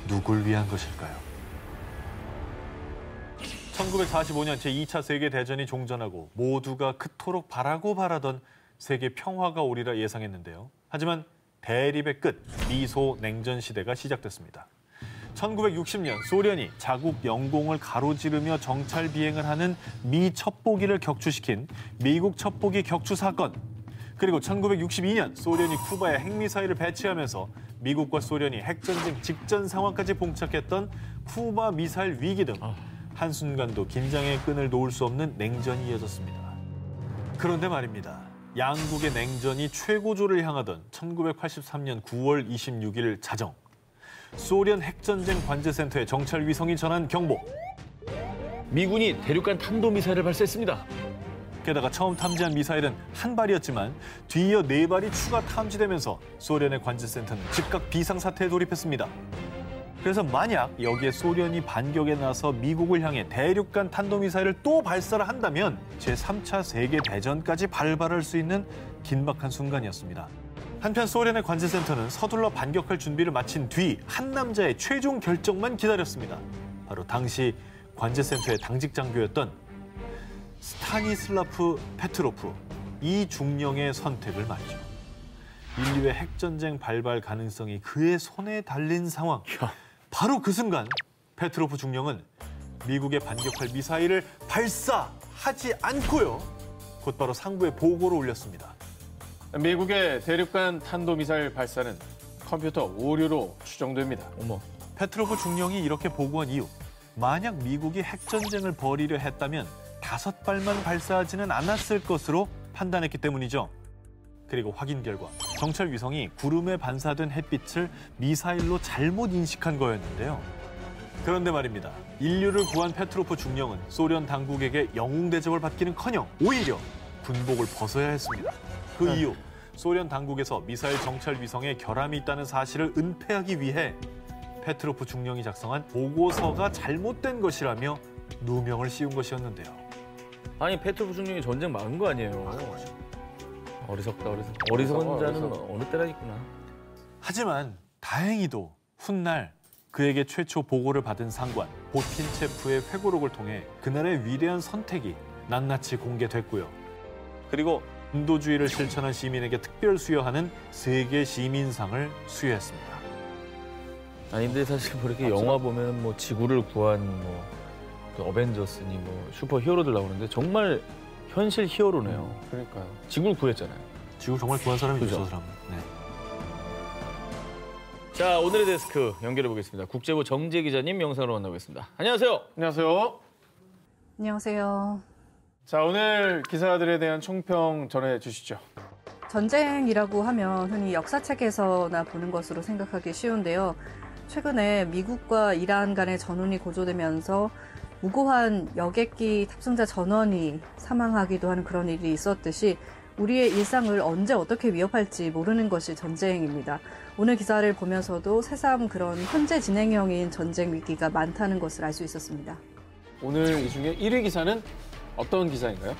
누굴 위한 것일까요? 1945년 제2차 세계대전이 종전하고 모두가 그토록 바라던 세계 평화가 오리라 예상했는데요. 하지만 대립의 끝, 미소 냉전 시대가 시작됐습니다. 1960년 소련이 자국 영공을 가로지르며 정찰 비행을 하는 미 첩보기를 격추시킨 미국 첩보기 격추 사건. 그리고 1962년 소련이 쿠바에 핵미사일을 배치하면서 미국과 소련이 핵전쟁 직전 상황까지 봉착했던 쿠바 미사일 위기 등 한순간도 긴장의 끈을 놓을 수 없는 냉전이 이어졌습니다. 그런데 말입니다. 양국의 냉전이 최고조를 향하던 1983년 9월 26일 자정. 소련 핵전쟁 관제센터의 정찰 위성이 전한 경보. 미군이 대륙간 탄도미사일을 발사했습니다. 게다가 처음 탐지한 미사일은 한 발이었지만 뒤이어 4발이 추가 탐지되면서 소련의 관제센터는 즉각 비상사태에 돌입했습니다. 그래서 만약 여기에 소련이 반격에 나서 미국을 향해 대륙간 탄도미사일을 또 발사를 한다면 제3차 세계대전까지 발발할 수 있는 긴박한 순간이었습니다. 한편 소련의 관제센터는 서둘러 반격할 준비를 마친 뒤 한 남자의 최종 결정만 기다렸습니다. 바로 당시 관제센터의 당직 장교였던 스타니슬라프 페트로프, 이 중령의 선택을 말이죠. 인류의 핵전쟁 발발 가능성이 그의 손에 달린 상황. 바로 그 순간 페트로프 중령은 미국에 반격할 미사일을 발사하지 않고요. 곧바로 상부에 보고를 올렸습니다. 미국의 대륙간 탄도미사일 발사는 컴퓨터 오류로 추정됩니다. 페트로프 중령이 이렇게 보고한 이유. 만약 미국이 핵전쟁을 벌이려 했다면 5발만 발사하지는 않았을 것으로 판단했기 때문이죠. 그리고 확인 결과 정찰 위성이 구름에 반사된 햇빛을 미사일로 잘못 인식한 거였는데요. 그런데 말입니다. 인류를 구한 페트로프 중령은 소련 당국에게 영웅 대접을 받기는커녕 오히려 군복을 벗어야 했습니다. 그 이유, 소련 당국에서 미사일 정찰 위성에 결함이 있다는 사실을 은폐하기 위해 페트로프 중령이 작성한 보고서가 잘못된 것이라며 누명을 씌운 것이었는데요. 아니, 페트로프 중령이 전쟁 막은 거 아니에요. 어리석다. 어리석은 자는 어느 때나 있구나. 하지만 다행히도 훗날 그에게 최초 보고를 받은 상관 보틴체프의 회고록을 통해 그날의 위대한 선택이 낱낱이 공개됐고요. 그리고 인도주의를 실천한 시민에게 특별 수여하는 세계 시민상을 수여했습니다. 아니 근데 사실 뭐 이렇게 영화 보면 뭐 지구를 구한 그 어벤져스니 뭐 슈퍼 히어로들 나오는데 정말 현실 히어로네요. 그러니까요. 지구를 구했잖아요. 지금 정말 구한 사람이죠, 그죠? 저 사람. 네. 자, 오늘의 데스크 연결해 보겠습니다. 국제부 정재 기자님 영상으로 만나보겠습니다. 안녕하세요. 안녕하세요. 안녕하세요. 자, 오늘 기사들에 대한 총평 전해 주시죠. 전쟁이라고 하면 흔히 역사책에서나 보는 것으로 생각하기 쉬운데요. 최근에 미국과 이란 간의 전운이 고조되면서 무고한 여객기 탑승자 전원이 사망하기도 하는 그런 일이 있었듯이 우리의 일상을 언제 어떻게 위협할지 모르는 것이 전쟁입니다. 오늘 기사를 보면서도 새삼 그런 현재 진행형인 전쟁 위기가 많다는 것을 알 수 있었습니다. 오늘 이 중에 1위 기사는 어떤 기사인가요?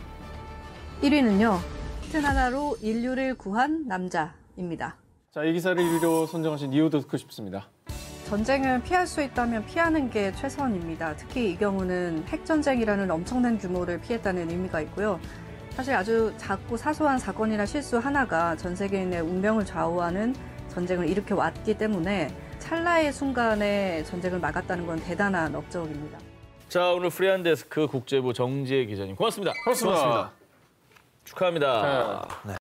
1위는요. 버튼 하나로 인류를 구한 남자입니다. 자, 이 기사를 1위로 선정하신 이유도 듣고 싶습니다. 전쟁은 피할 수 있다면 피하는 게 최선입니다. 특히 이 경우는 핵전쟁이라는 엄청난 규모를 피했다는 의미가 있고요. 사실 아주 작고 사소한 사건이나 실수 하나가 전 세계인의 운명을 좌우하는 전쟁을 일으켜왔기 때문에 찰나의 순간에 전쟁을 막았다는 건 대단한 업적입니다. 자, 오늘 프리한 데스크 국제부 정재 기자님 고맙습니다. 고맙습니다. 축하합니다. 네.